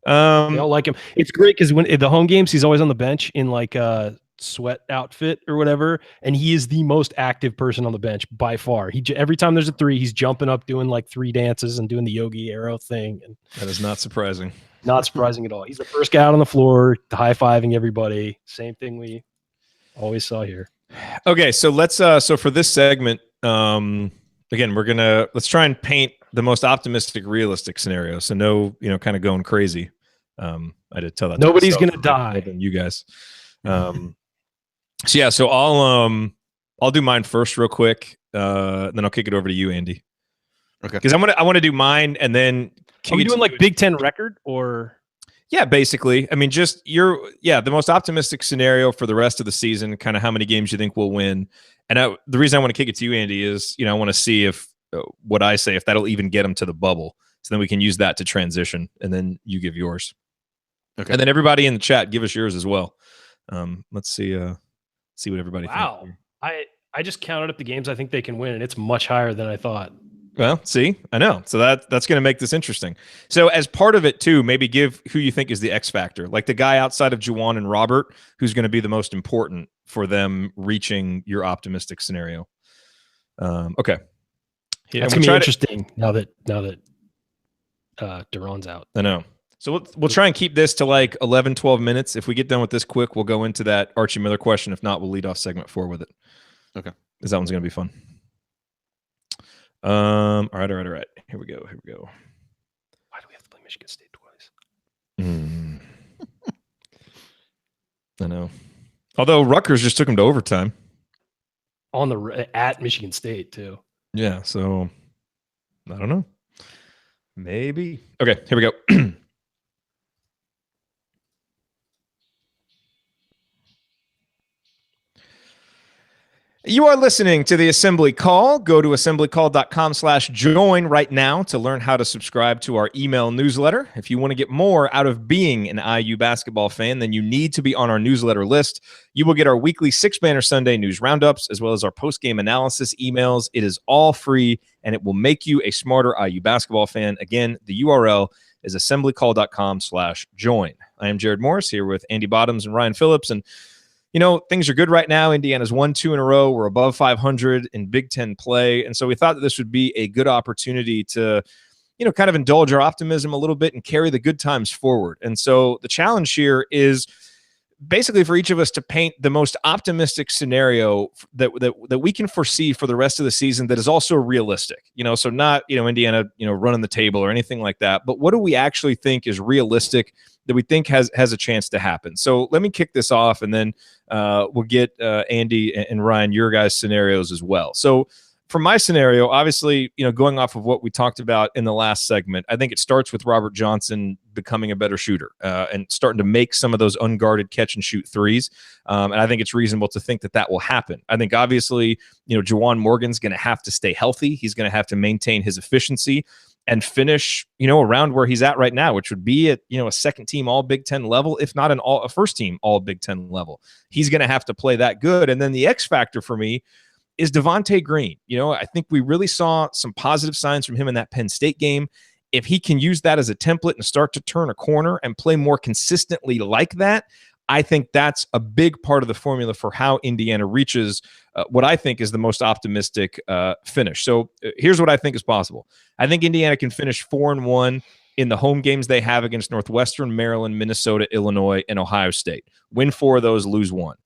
Yeah. They all like him. It's great because when the home games, he's always on the bench in like a sweat outfit or whatever, and he is the most active person on the bench by far. Every time there's a three, he's jumping up, doing like three dances and doing the Yogi Arrow thing. And that is not surprising. Not surprising at all. He's the first guy out on the floor, high-fiving everybody. Same thing we always saw here. Okay, so let's so for this segment, again, let's try and paint the most optimistic, realistic scenario. So no, kind of going crazy. I did tell that nobody's gonna die. Than you guys. So I'll do mine first real quick. Then I'll kick it over to you, Andy. Okay. Because I want to do mine and then are we doing like Big Ten record or? Yeah, basically. I mean, just the most optimistic scenario for the rest of the season, kind of how many games you think we'll win. And the reason I want to kick it to you, Andy, is, I want to see if what I say, if that'll even get them to the bubble. So then we can use that to transition and then you give yours. Okay. And then everybody in the chat, give us yours as well. Let's see what everybody thinks. Wow. I just counted up the games I think they can win, and it's much higher than I thought. Well, see, I know. So that's going to make this interesting. So as part of it too, maybe give who you think is the X factor, like the guy outside of Juwan and Robert, who's going to be the most important for them reaching your optimistic scenario. Okay. Yeah, it's going to be interesting now that Doron's out. I know. So we'll try and keep this to like 11, 12 minutes. If we get done with this quick, we'll go into that Archie Miller question. If not, we'll lead off segment 4 with it. Okay. Because that one's going to be fun. All right. Here we go. Why do we have to play Michigan State twice? I know. Although Rutgers just took him to overtime. At Michigan State too. Yeah, so I don't know. Maybe. Okay, here we go. You are listening to the Assembly Call. Go to assemblycall.com/join right now to learn how to subscribe to our email newsletter. If you want to get more out of being an IU basketball fan, then you need to be on our newsletter list. You will get our weekly 6-banner Sunday news roundups, as well as our post-game analysis emails. It is all free, and it will make you a smarter IU basketball fan. Again, the URL is assemblycall.com/join. I am Jerod Morris here with Andy Bottoms and Ryan Phillips, and things are good right now. Indiana's won 2 in a row. We're above 500 in Big Ten play. And so we thought that this would be a good opportunity to, kind of indulge our optimism a little bit and carry the good times forward. And so the challenge here is basically for each of us to paint the most optimistic scenario that we can foresee for the rest of the season that is also realistic. So not, Indiana, running the table or anything like that. But what do we actually think is realistic that we think has a chance to happen? So let me kick this off, and then we'll get Andy and Ryan, your guys' scenarios as well. So for my scenario, obviously, going off of what we talked about in the last segment, I think it starts with Robert Johnson becoming a better shooter and starting to make some of those unguarded catch and shoot threes. And I think it's reasonable to think that will happen. I think obviously, Juwan Morgan's going to have to stay healthy. He's going to have to maintain his efficiency and finish, around where he's at right now, which would be at, a second team all Big Ten level, if not a first team all Big Ten level. He's going to have to play that good. And then the X factor for me is Devontae Green. I think we really saw some positive signs from him in that Penn State game. If he can use that as a template and start to turn a corner and play more consistently like that, I think that's a big part of the formula for how Indiana reaches what I think is the most optimistic finish. So here's what I think is possible. I think Indiana can finish 4-1 in the home games they have against Northwestern, Maryland, Minnesota, Illinois, and Ohio State. Win 4 of those, lose 1.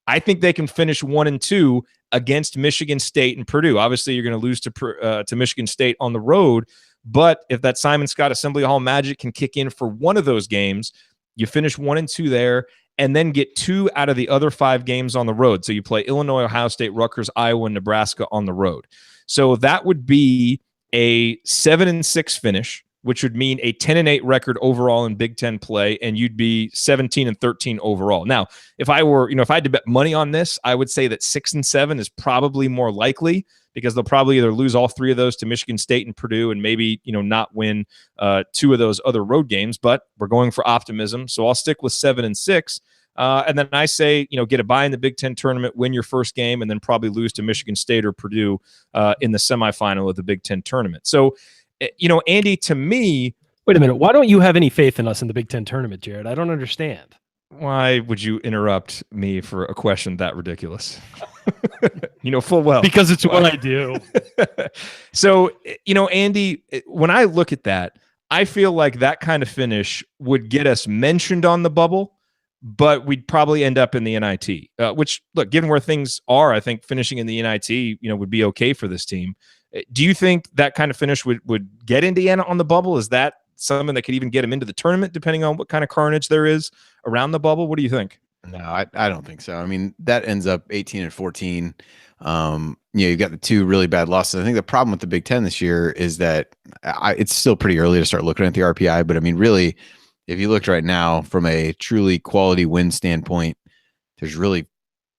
I think they can finish 1-2 against Michigan State and Purdue. Obviously, you're going to lose to Michigan State on the road, but if that Simon Scott Assembly Hall magic can kick in for one of those games, you finish 1-2 there, and then get 2 out of the other 5 games on the road. So you play Illinois, Ohio State, Rutgers, Iowa, and Nebraska on the road. So that would be a 7-6 finish, which would mean a 10-8 record overall in Big Ten play, and you'd be 17-13 overall. Now, if I had to bet money on this, I would say that 6-7 is probably more likely, because they'll probably either lose all 3 of those to Michigan State and Purdue, and maybe not win 2 of those other road games. But we're going for optimism, so I'll stick with 7-6. And then I say, get a bye in the Big Ten tournament, win your first game, and then probably lose to Michigan State or Purdue in the semifinal of the Big Ten tournament. So, Andy, to me, wait a minute. Why don't you have any faith in us in the Big Ten tournament, Jerod? I don't understand. Why would you interrupt me for a question that ridiculous? Full well. Because it's what I do. So, Andy, when I look at that, I feel like that kind of finish would get us mentioned on the bubble, but we'd probably end up in the NIT, which, look, given where things are, I think finishing in the NIT, would be okay for this team. Do you think that kind of finish would get Indiana on the bubble? Is that something that could even get them into the tournament, depending on what kind of carnage there is around the bubble? What do you think? No, I don't think so. I mean, that ends up 18-14. You've got the 2 really bad losses. I think the problem with the Big Ten this year is that it's still pretty early to start looking at the RPI. But I mean, really, if you looked right now from a truly quality win standpoint, there's really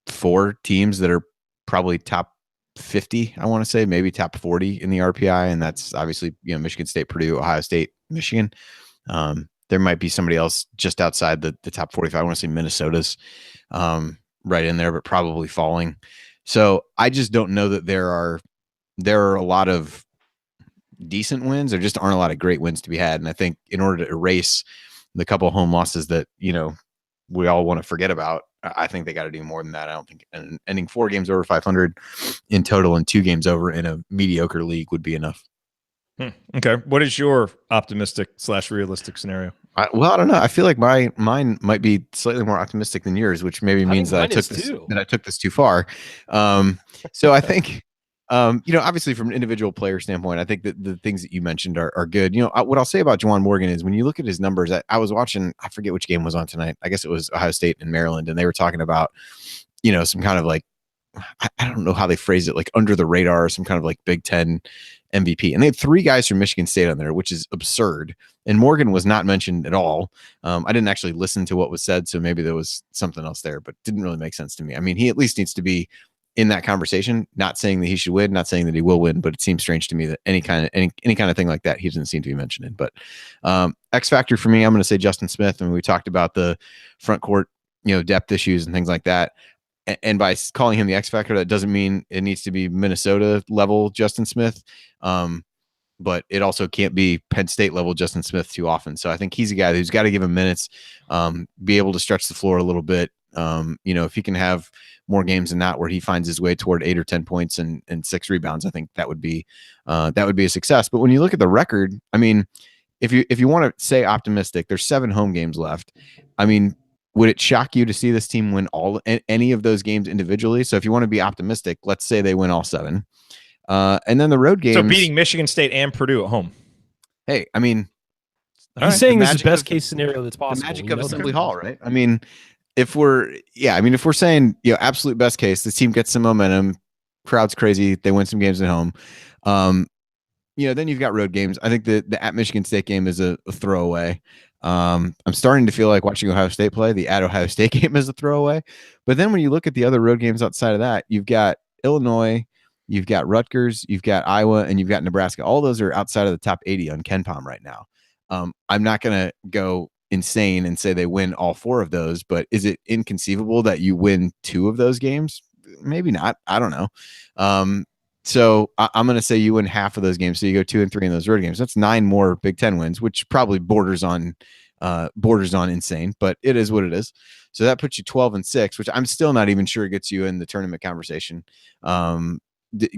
4 teams that are probably top 50, I want to say, maybe top 40 in the RPI. And that's obviously, Michigan State, Purdue, Ohio State, Michigan. There might be somebody else just outside the top 45. I want to say Minnesota's right in there, but probably falling. So I just don't know that there are a lot of decent wins. There just aren't a lot of great wins to be had. And I think in order to erase the couple of home losses that, we all want to forget about, I think they got to do more than that. I don't think ending 4 games over 500 in total and 2 games over in a mediocre league would be enough. Okay. What is your optimistic/realistic scenario? I don't know. I feel like mine might be slightly more optimistic than yours, which maybe means that I took this too far. So I think, obviously from an individual player standpoint, I think that the things that you mentioned are good. What I'll say about Juwan Morgan is when you look at his numbers, I was watching, I forget which game was on tonight. I guess it was Ohio State and Maryland, and they were talking about, some kind of like, I don't know how they phrased it, like under the radar, some kind of like Big Ten MVP. And they had 3 guys from Michigan State on there, which is absurd. And Morgan was not mentioned at all. I didn't actually listen to what was said, so maybe there was something else there, but didn't really make sense to me. I mean, he at least needs to be in that conversation, not saying that he should win, not saying that he will win, but it seems strange to me that any kind of thing like that, he doesn't seem to be mentioned. But X factor for me, I'm going to say Justin Smith. And we talked about the front court, depth issues and things like that. And by calling him the X factor, that doesn't mean it needs to be Minnesota level Justin Smith. But it also can't be Penn State level Justin Smith too often. So I think he's a guy who's got to give him minutes, be able to stretch the floor a little bit. If he can have more games than that where he finds his way toward 8 or 10 points and 6 rebounds, I think that would be a success. But when you look at the record, I mean, if you want to say optimistic, there's 7 home games left. I mean, would it shock you to see this team win any of those games individually? So if you want to be optimistic, let's say they win all 7. And then the road games. So beating Michigan State and Purdue at home. Hey, I mean, he's saying this is the best case scenario that's possible. The magic of Assembly Hall, right? I mean, if we're saying, absolute best case, this team gets some momentum, crowd's crazy, they win some games at home. Then you've got road games. I think the at Michigan State game is a throwaway. I'm starting to feel like watching Ohio State play. The at Ohio State game is a throwaway. But then when you look at the other road games outside of that, you've got Illinois, you've got Rutgers, you've got Iowa, and you've got Nebraska. All those are outside of the top 80 on KenPom right now. I'm not going to go insane and say they win all 4 of those, but is it inconceivable that you win 2 of those games? Maybe not. I don't know. So I'm going to say you win half of those games. So you go 2 and 3 in those road games. That's 9 more Big Ten wins, which probably borders on borders on insane, but it is what it is. So that puts you 12-6, which I'm still not even sure gets you in the tournament conversation,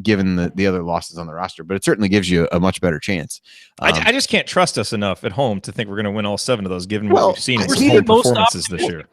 given the other losses on the roster, but it certainly gives you a much better chance. I just can't trust us enough at home to think we're going to win all 7 of those, given what we've seen in some home performances this year.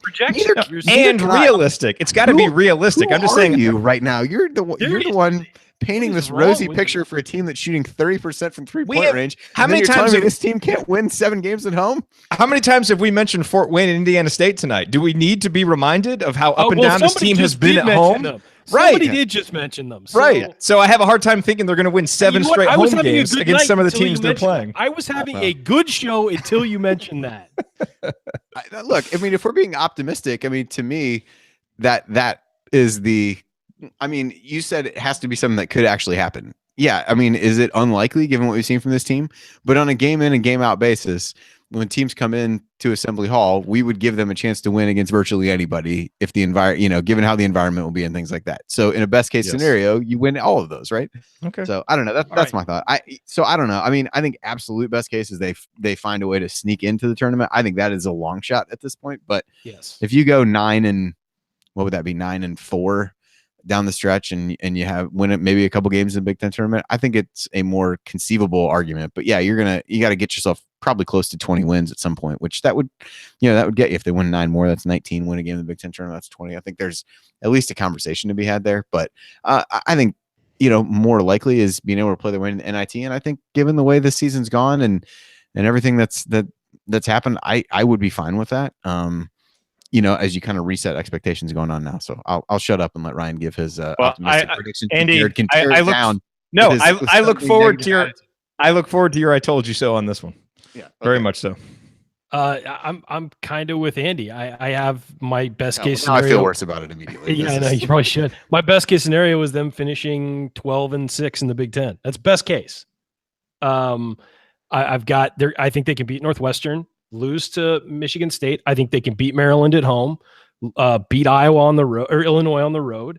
And realistic. It's got to be realistic. I'm just saying, you right now, you're the one painting this rosy picture for a team that's shooting 30% from 3-point range. How many times have this team can't win 7 games at home? How many times have we mentioned Fort Wayne and Indiana State tonight? Do we need to be reminded of how up and down this team has been at home? Somebody did just mention them. So. Right. So I have a hard time thinking they're going to win 7 straight home games against some of the teams they're playing. I was having a good show until you mentioned that. Look, I mean, if we're being optimistic, I mean, to me, that is the. I mean, you said it has to be something that could actually happen. Yeah, I mean, is it unlikely given what we've seen from this team? But on a game in and game out basis, when teams come in to Assembly Hall, we would give them a chance to win against virtually anybody if the environment, given how the environment will be and things like that. So in a best case scenario, you win all of those, right? Okay. So I don't know. That's my thought. I don't know. I mean, I think absolute best case is they find a way to sneak into the tournament. I think that is a long shot at this point. But if you go 9-4 down the stretch and you have win it maybe a couple games in the Big Ten tournament, I think it's a more conceivable argument. But yeah, you got to get yourself probably close to 20 wins at some point, which that would get you if they win 9 more. That's 19. Win a game in the Big Ten tournament, that's 20. I think there's at least a conversation to be had there. But I think more likely is being able to play their way in the NIT. And I think given the way this season's gone and everything that's happened, I would be fine with that. As you kind of reset expectations going on now. So I'll shut up and let Ryan give his optimistic prediction. Andy, Jerod can tear it down. No, I look forward to your I told you so on this one. Yeah, okay. Very much so. I'm kind of with Andy. I have my best case scenario. I feel worse about it immediately. Yeah, I know you probably should. My best case scenario was them finishing 12-6 in the Big Ten. That's best case. I've got there. I think they can beat Northwestern, lose to Michigan State. I think they can beat Maryland at home, beat Iowa on the road or Illinois on the road.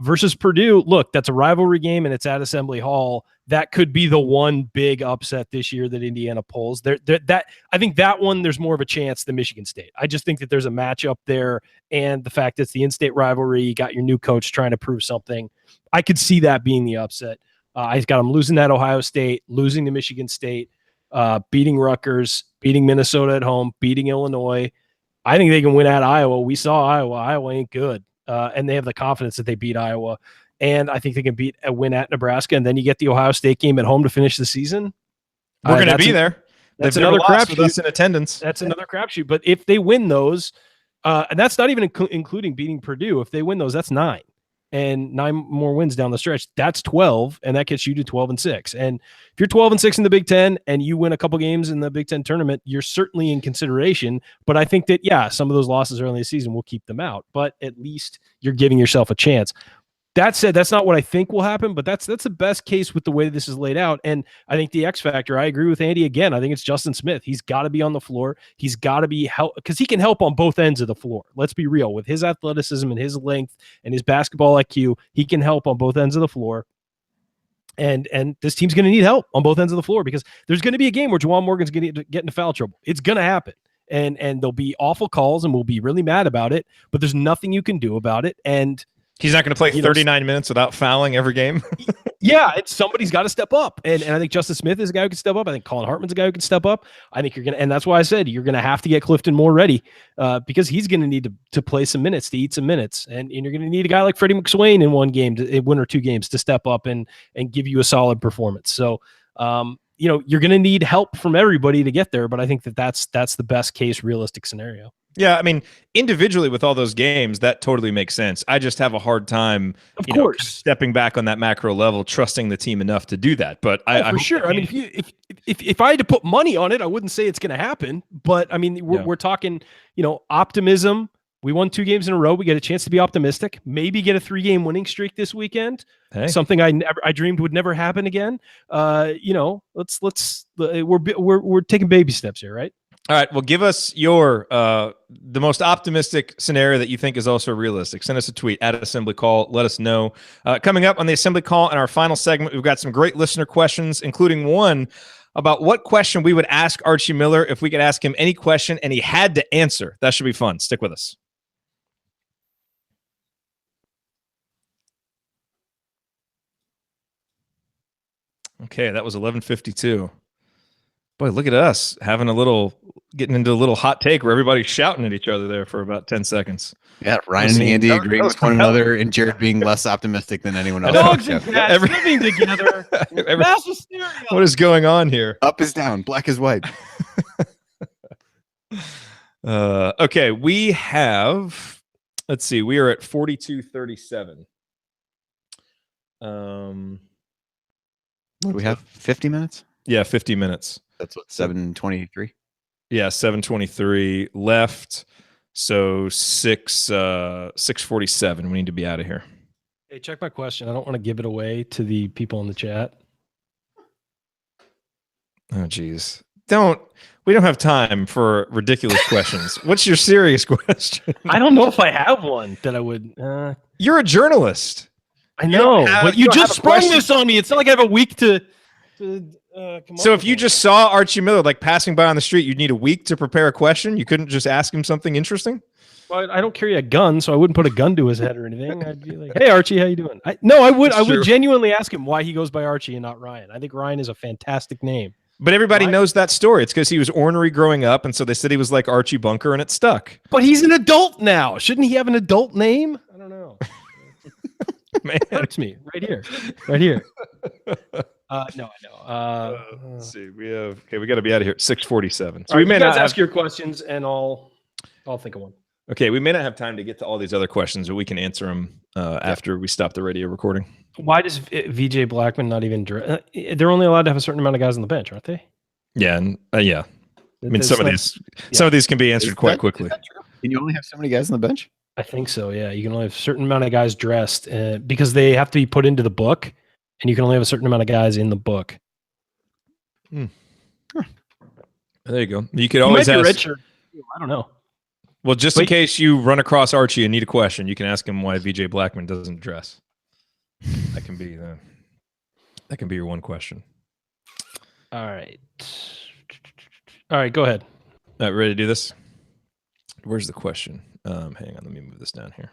Versus Purdue, look, that's a rivalry game and it's at Assembly Hall. That could be the one big upset this year that Indiana pulls. I think that one, there's more of a chance than Michigan State. I just think that there's a matchup there, and the fact that it's the in-state rivalry, you got your new coach trying to prove something. I could see that being the upset. I got them losing at Ohio State, losing to Michigan State, beating Rutgers, beating Minnesota at home, beating Illinois. I think they can win at Iowa. We saw Iowa. Iowa ain't good. And they have the confidence that they beat Iowa. And I think they can win at Nebraska. And then you get the Ohio State game at home to finish the season. We're going to be there. That's another crapshoot. Us in attendance. That's another crapshoot. But if they win those, and that's not even including beating Purdue. If they win those, that's 9. And 9 more wins down the stretch. That's 12. And that gets you to 12-6. And if you're 12-6 in the Big Ten and you win a couple games in the Big Ten tournament, you're certainly in consideration. But I think that, some of those losses early in the season will keep them out. But at least you're giving yourself a chance. That said, that's not what I think will happen, but that's the best case with the way this is laid out. And I think the X factor, I agree with Andy again. I think it's Justin Smith. He's got to be on the floor. He's got to be help because he can help on both ends of the floor. Let's be real. With his athleticism and his length and his basketball IQ, he can help on both ends of the floor. And this team's going to need help on both ends of the floor because there's going to be a game where Juwan Morgan's going to get into foul trouble. It's going to happen. And there'll be awful calls and we'll be really mad about it, but there's nothing you can do about it. And he's not going to play 39 minutes without fouling every game. Somebody's got to step up. And I think Justin Smith is a guy who can step up. I think Colin Hartman's a guy who can step up. I think you're going to, and that's why I said you're going to have to get Clifton Moore ready because he's going to need to play some minutes, to eat some minutes. And you're going to need a guy like Freddie McSwain in one or two games to step up and give you a solid performance. So, you're going to need help from everybody to get there. But I think that's the best case realistic scenario. Yeah, I mean, individually with all those games, that totally makes sense. I just have a hard time, stepping back on that macro level, trusting the team enough to do that. But for sure. I mean, if I had to put money on it, I wouldn't say it's going to happen. But I mean, we're talking, optimism. We won 2 games in a row. We get a chance to be optimistic. Maybe get a 3-game winning streak this weekend. Hey. Something I dreamed would never happen again. We're taking baby steps here, right? All right. Well, give us your the most optimistic scenario that you think is also realistic. Send us a tweet at Assembly Call. Let us know. Coming up on the Assembly Call in our final segment, we've got some great listener questions, including one about what question we would ask Archie Miller if we could ask him any question and he had to answer. That should be fun. Stick with us. Okay, that was 11:52. Boy, look at us getting into a little hot take where everybody's shouting at each other there for about 10 seconds. Yeah, Ryan and Andy agreeing with one another, and Jerod being less optimistic than anyone else. Dogs and cats living together. Mass hysteria. What is going on here? Up is down, black is white. Okay, we have, let's see, we are at 42:37. We have 50 minutes? Yeah, 50 minutes. That's what, 7:23? Yeah, 7:23 left. So 6:47. We need to be out of here. Hey, check my question. I don't want to give it away to the people in the chat. Oh, geez. We don't have time for ridiculous questions. What's your serious question? I don't know if I have one that I would. You're a journalist. I know, but you just sprung this on me. It's not like I have a week to come So up if you with just saw Archie Miller like passing by on the street, you'd need a week to prepare a question. You couldn't just ask him something interesting? Well, I don't carry a gun, so I wouldn't put a gun to his head or anything. I'd be like, "Hey, Archie, how you doing?" I would genuinely ask him why he goes by Archie and not Ryan. I think Ryan is a fantastic name. But everybody knows that story. It's because he was ornery growing up, and so they said he was like Archie Bunker, and it stuck. But he's an adult now. Shouldn't he have an adult name? I don't know. Man. It hurts me right here. No, I know. Let's see. We got to be out of here at 6:47. So we we may not ask your questions, and I'll think of one. Okay, we may not have time to get to all these other questions, but we can answer them after we stop the radio recording. Why does VJ Blackman not even dress? They're only allowed to have a certain amount of guys on the bench, aren't they? Yeah, yeah. I mean, some of these can be answered quite quickly. Can you only have so many guys on the bench? I think so. Yeah, you can only have a certain amount of guys dressed because they have to be put into the book, and you can only have a certain amount of guys in the book. There you go. You could always ask. Richard. I don't know. Well, just in case you run across Archie and need a question, you can ask him why VJ Blackman doesn't dress. That can be your one question. All right. Go ahead. Ready to do this? Where's the question? Hang on, let me move this down here.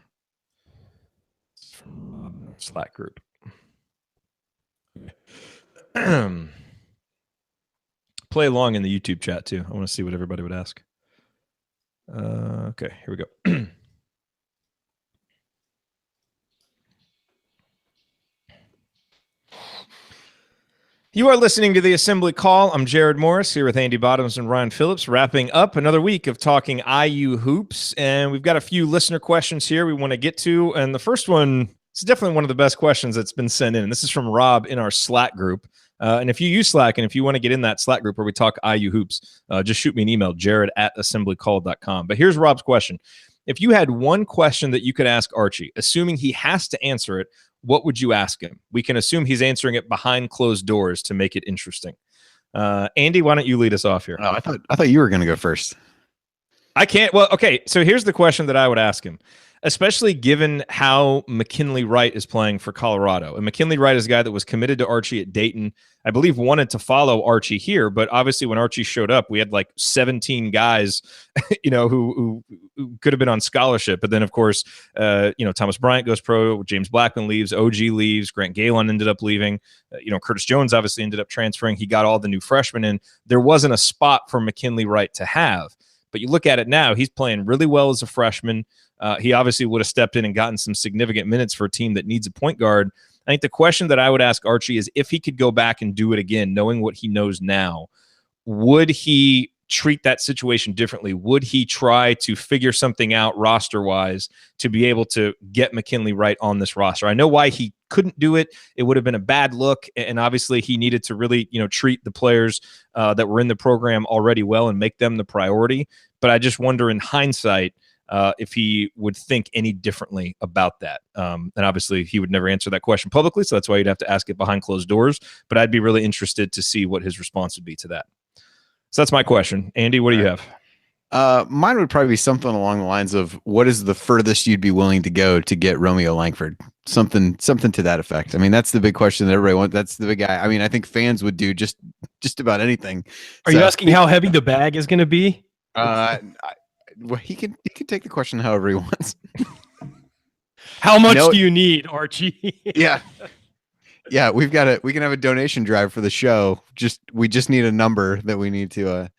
From Slack group. Play along in the YouTube chat too. I want to see what everybody would ask. Okay, here we go. You are listening to the Assembly Call. I'm Jerod Morris here with Andy Bottoms and Ryan Phillips, wrapping up another week of talking IU hoops. And we've got a few listener questions here we want to get to. And the first one is definitely one of the best questions that's been sent in. And this is from Rob in our Slack group. And if you use Slack and if you want to get in that Slack group where we talk IU hoops, just shoot me an email, Jerod@assemblycall.com. But here's Rob's question. If you had one question that you could ask Archie, assuming he has to answer it, what would you ask him? We can assume he's answering it behind closed doors to make it interesting. Andy, why don't you lead us off here? Oh, I thought you were going to go first. I can't. Well, okay. So here's the question that I would ask him, especially given how McKinley Wright is playing for Colorado. And McKinley Wright is a guy that was committed to Archie at Dayton. I believe wanted to follow Archie here, but obviously when Archie showed up, we had like 17 guys, who could have been on scholarship. But then, of course, Thomas Bryant goes pro, James Blackman leaves, OG leaves, Grant Galen ended up leaving. Curtis Jones obviously ended up transferring. He got all the new freshmen in. There wasn't a spot for McKinley Wright to have. But you look at it now, he's playing really well as a freshman. He obviously would have stepped in and gotten some significant minutes for a team that needs a point guard. I think the question that I would ask Archie is if he could go back and do it again, knowing what he knows now, would he treat that situation differently? Would he try to figure something out roster-wise to be able to get McKinley Wright on this roster? I know why he couldn't do it. It would have been a bad look, and obviously he needed to really, treat the players that were in the program already well and make them the priority. But I just wonder in hindsight, if he would think any differently about that. And obviously he would never answer that question publicly, so that's why you'd have to ask it behind closed doors. But I'd be really interested to see what his response would be to that. So that's my question. Andy, what do you have? Mine would probably be something along the lines of, what is the furthest you'd be willing to go to get Romeo Langford? Something to that effect. I mean, that's the big question that everybody wants. That's the big guy. I mean, I think fans would do just about anything. Are you asking how heavy the bag is going to be? Well, he can take the question however he wants. How much do you need, Archie? Yeah, we can have a donation drive for the show. We just need a number that we need to.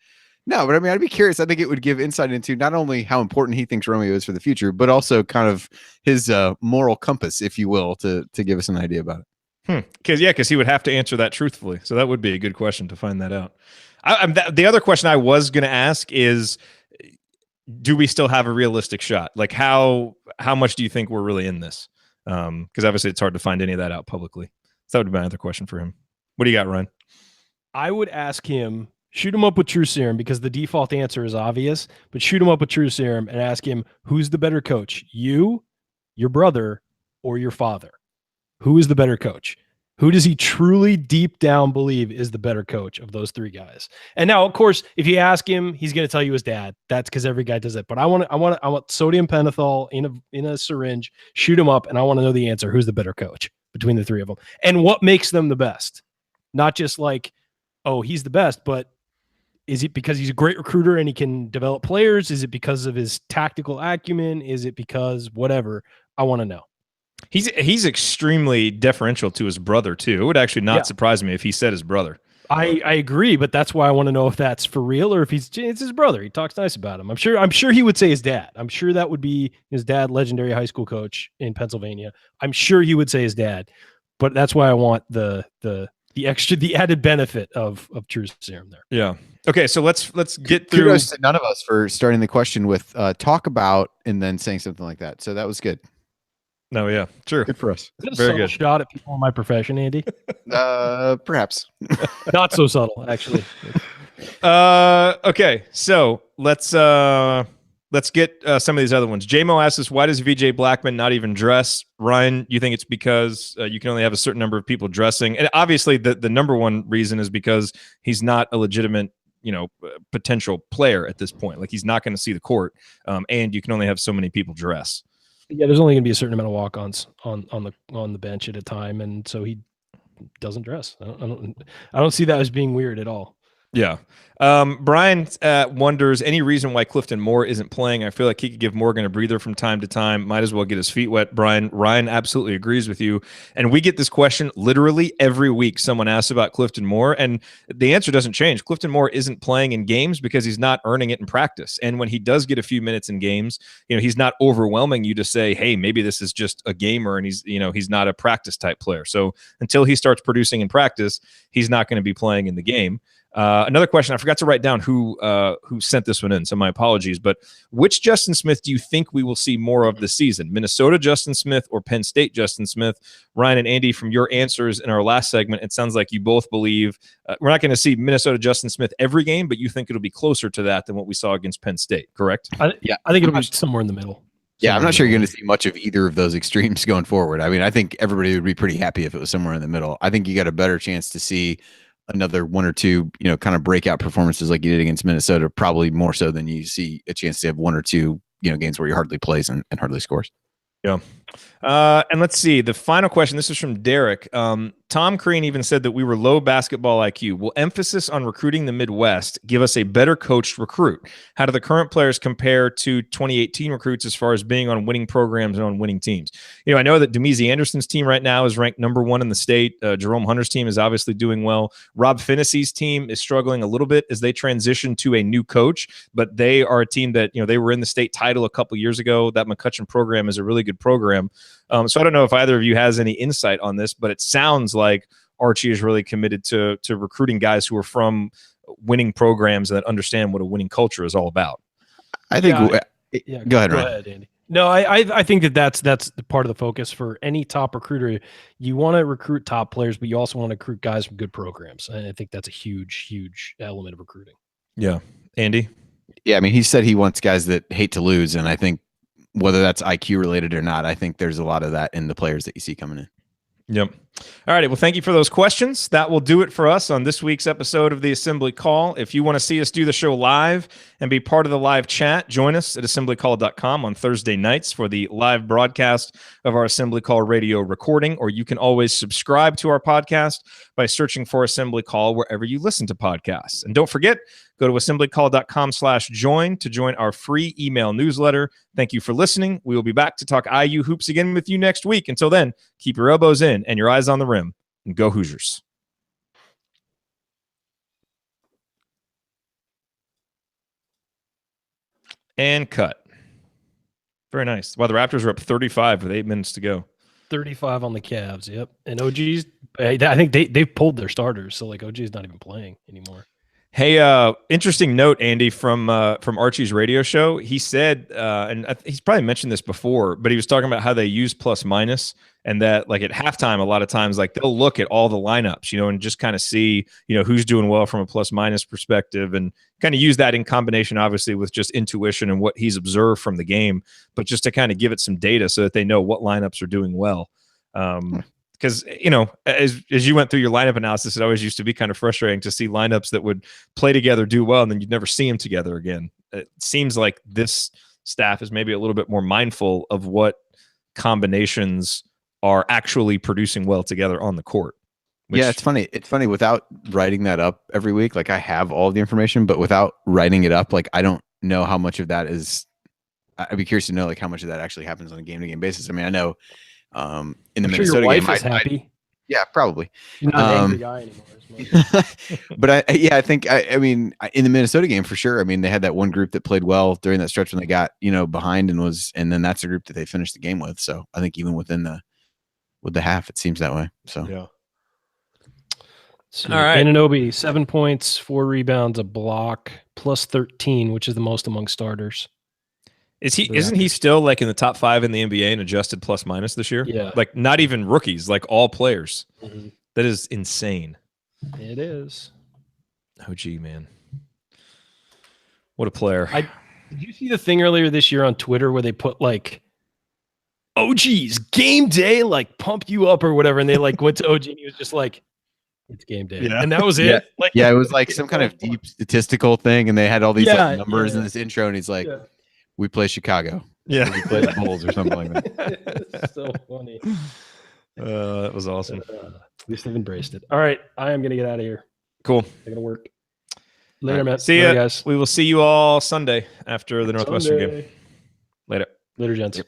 No, but I mean, I'd be curious. I think it would give insight into not only how important he thinks Romeo is for the future, but also kind of his moral compass, if you will, to give us an idea about it. Because he would have to answer that truthfully. So that would be a good question to find that out. The other question I was going to ask is, do we still have a realistic shot? Like how much do you think we're really in this? Because obviously it's hard to find any of that out publicly. So that would be my other question for him. What do you got, Ryan? I would ask him, shoot him up with True Serum, because the default answer is obvious, but shoot him up with True Serum and ask him, who's the better coach, you, your brother, or your father? Who is the better coach? Who does he truly deep down believe is the better coach of those three guys? And now, of course, if you ask him, he's going to tell you his dad. That's because every guy does it. But I want sodium pentothal in a syringe, shoot him up, and I want to know the answer. Who's the better coach between the three of them? And what makes them the best? Not just like, oh, he's the best, but is it because he's a great recruiter and he can develop players? Is it because of his tactical acumen? Is it because whatever? I want to know. He's extremely deferential to his brother too. It would actually not surprise me if he said his brother. I agree, but that's why I want to know if that's for real or if it's his brother. He talks nice about him. I'm sure he would say his dad. I'm sure that would be his dad, legendary high school coach in Pennsylvania. I'm sure he would say his dad, but that's why I want the added benefit of True Serum there. Yeah. Okay, so let's get through. Kudos to none of us for starting the question with talk about and then saying something like that. So that was good. No, yeah, true. Good for us. Is that a subtle shot at people in my profession, Andy? Perhaps. Not so subtle, actually. Okay, so let's get some of these other ones. J-Mo asks us, why does VJ Blackman not even dress? Ryan, you think it's because you can only have a certain number of people dressing? And obviously the number one reason is because he's not a legitimate, potential player at this point. Like he's not going to see the court, and you can only have so many people dress. Yeah, there's only going to be a certain amount of walk-ons on the bench at a time, and so he doesn't dress. I don't see that as being weird at all. Yeah. Brian wonders, any reason why Clifton Moore isn't playing? I feel like he could give Morgan a breather from time to time. Might as well get his feet wet, Brian. Ryan absolutely agrees with you. And we get this question literally every week. Someone asks about Clifton Moore, and the answer doesn't change. Clifton Moore isn't playing in games because he's not earning it in practice. And when he does get a few minutes in games, he's not overwhelming you to say, hey, maybe this is just a gamer and he's not a practice type player. So until he starts producing in practice, he's not going to be playing in the game. Another question, I forgot to write down who sent this one in, so my apologies, but which Justin Smith do you think we will see more of this season? Minnesota Justin Smith or Penn State Justin Smith? Ryan and Andy, from your answers in our last segment, it sounds like you both believe we're not going to see Minnesota Justin Smith every game, but you think it'll be closer to that than what we saw against Penn State, correct? I think it'll be somewhere in the middle. Yeah, I'm not sure you're going to see much of either of those extremes going forward. I mean, I think everybody would be pretty happy if it was somewhere in the middle. I think you got a better chance to see another one or two, kind of breakout performances like you did against Minnesota, probably more so than you see a chance to have one or two, games where he hardly plays and hardly scores. Yeah. And let's see. The final question, this is from Derek. Tom Crean even said that we were low basketball IQ. Will emphasis on recruiting the Midwest give us a better coached recruit? How do the current players compare to 2018 recruits as far as being on winning programs and on winning teams? I know that Demezi Anderson's team right now is ranked number 1 in the state. Jerome Hunter's team is obviously doing well. Rob Finney's team is struggling a little bit as they transition to a new coach, but they are a team that, they were in the state title a couple years ago. That McCutcheon program is a really good program. So I don't know if either of you has any insight on this, but it sounds like Archie is really committed to recruiting guys who are from winning programs that understand what a winning culture is all about. I think. Go ahead, Andy. No, I think that's the part of the focus for any top recruiter. You want to recruit top players, but you also want to recruit guys from good programs. And I think that's a huge element of recruiting. Yeah, Andy. Yeah, I mean, he said he wants guys that hate to lose, and I think whether that's IQ related or not, I think there's a lot of that in the players that you see coming in. Yep. All right. Well, thank you for those questions. That will do it for us on this week's episode of the Assembly Call. If you want to see us do the show live and be part of the live chat, join us at assemblycall.com on Thursday nights for the live broadcast of our Assembly Call radio recording, or you can always subscribe to our podcast by searching for Assembly Call wherever you listen to podcasts. And don't forget, go to assemblycall.com/join to join our free email newsletter. Thank you for listening. We will be back to talk IU hoops again with you next week. Until then, keep your elbows in and your eyes on the rim, and go Hoosiers. And cut. Very nice. Well, the Raptors are up 35 with 8 minutes to go. 35 on the Cavs. Yep. And OG's, I think they pulled their starters. So like OG's not even playing anymore. Hey, interesting note, Andy, from Archie's radio show. He said, and he's probably mentioned this before, but he was talking about how they use plus minus, and that like at halftime, a lot of times, like they'll look at all the lineups, and just kind of see, who's doing well from a plus minus perspective, and kind of use that in combination, obviously, with just intuition and what he's observed from the game, but just to kind of give it some data so that they know what lineups are doing well. Because, as you went through your lineup analysis, it always used to be kind of frustrating to see lineups that would play together, do well, and then you'd never see them together again. It seems like this staff is maybe a little bit more mindful of what combinations are actually producing well together on the court. Yeah, it's funny. It's funny without writing that up every week. Like I have all the information, but without writing it up, like I don't know how much of that is. I'd be curious to know like how much of that actually happens on a game-to-game basis. I mean, I know. In the Minnesota your wife game, is happy. Yeah, probably. You're not an angry guy anymore. But I think I mean in the Minnesota game for sure. I mean they had that one group that played well during that stretch when they got behind and then that's a group that they finished the game with. So I think even with the half, it seems that way. So yeah. So, all right, Anunoby 7 points, 4 rebounds, a block, plus 13, which is the most among starters. Isn't he still like in the top 5 in the NBA in adjusted plus minus this year? Yeah. Like not even rookies, like all players. Mm-hmm. That is insane. It is. Oh, gee, man. What a player. Did you see the thing earlier this year on Twitter where they put like, oh, geez, game day, like pump you up or whatever. And they like went to OG and he was just like, it's game day. Yeah. And that was it. Yeah. Like, it was like some kind of deep statistical thing. And they had all these like, numbers in this intro. And he's like, we play Chicago. Yeah. We play the Bulls or something like that. It's so funny. That was awesome. At least they've embraced it. All right. I am going to get out of here. Cool. I'm going to work. Later, man. See ya, guys. We will see you all Sunday after the Northwestern game. Later. Later, gents. Yep.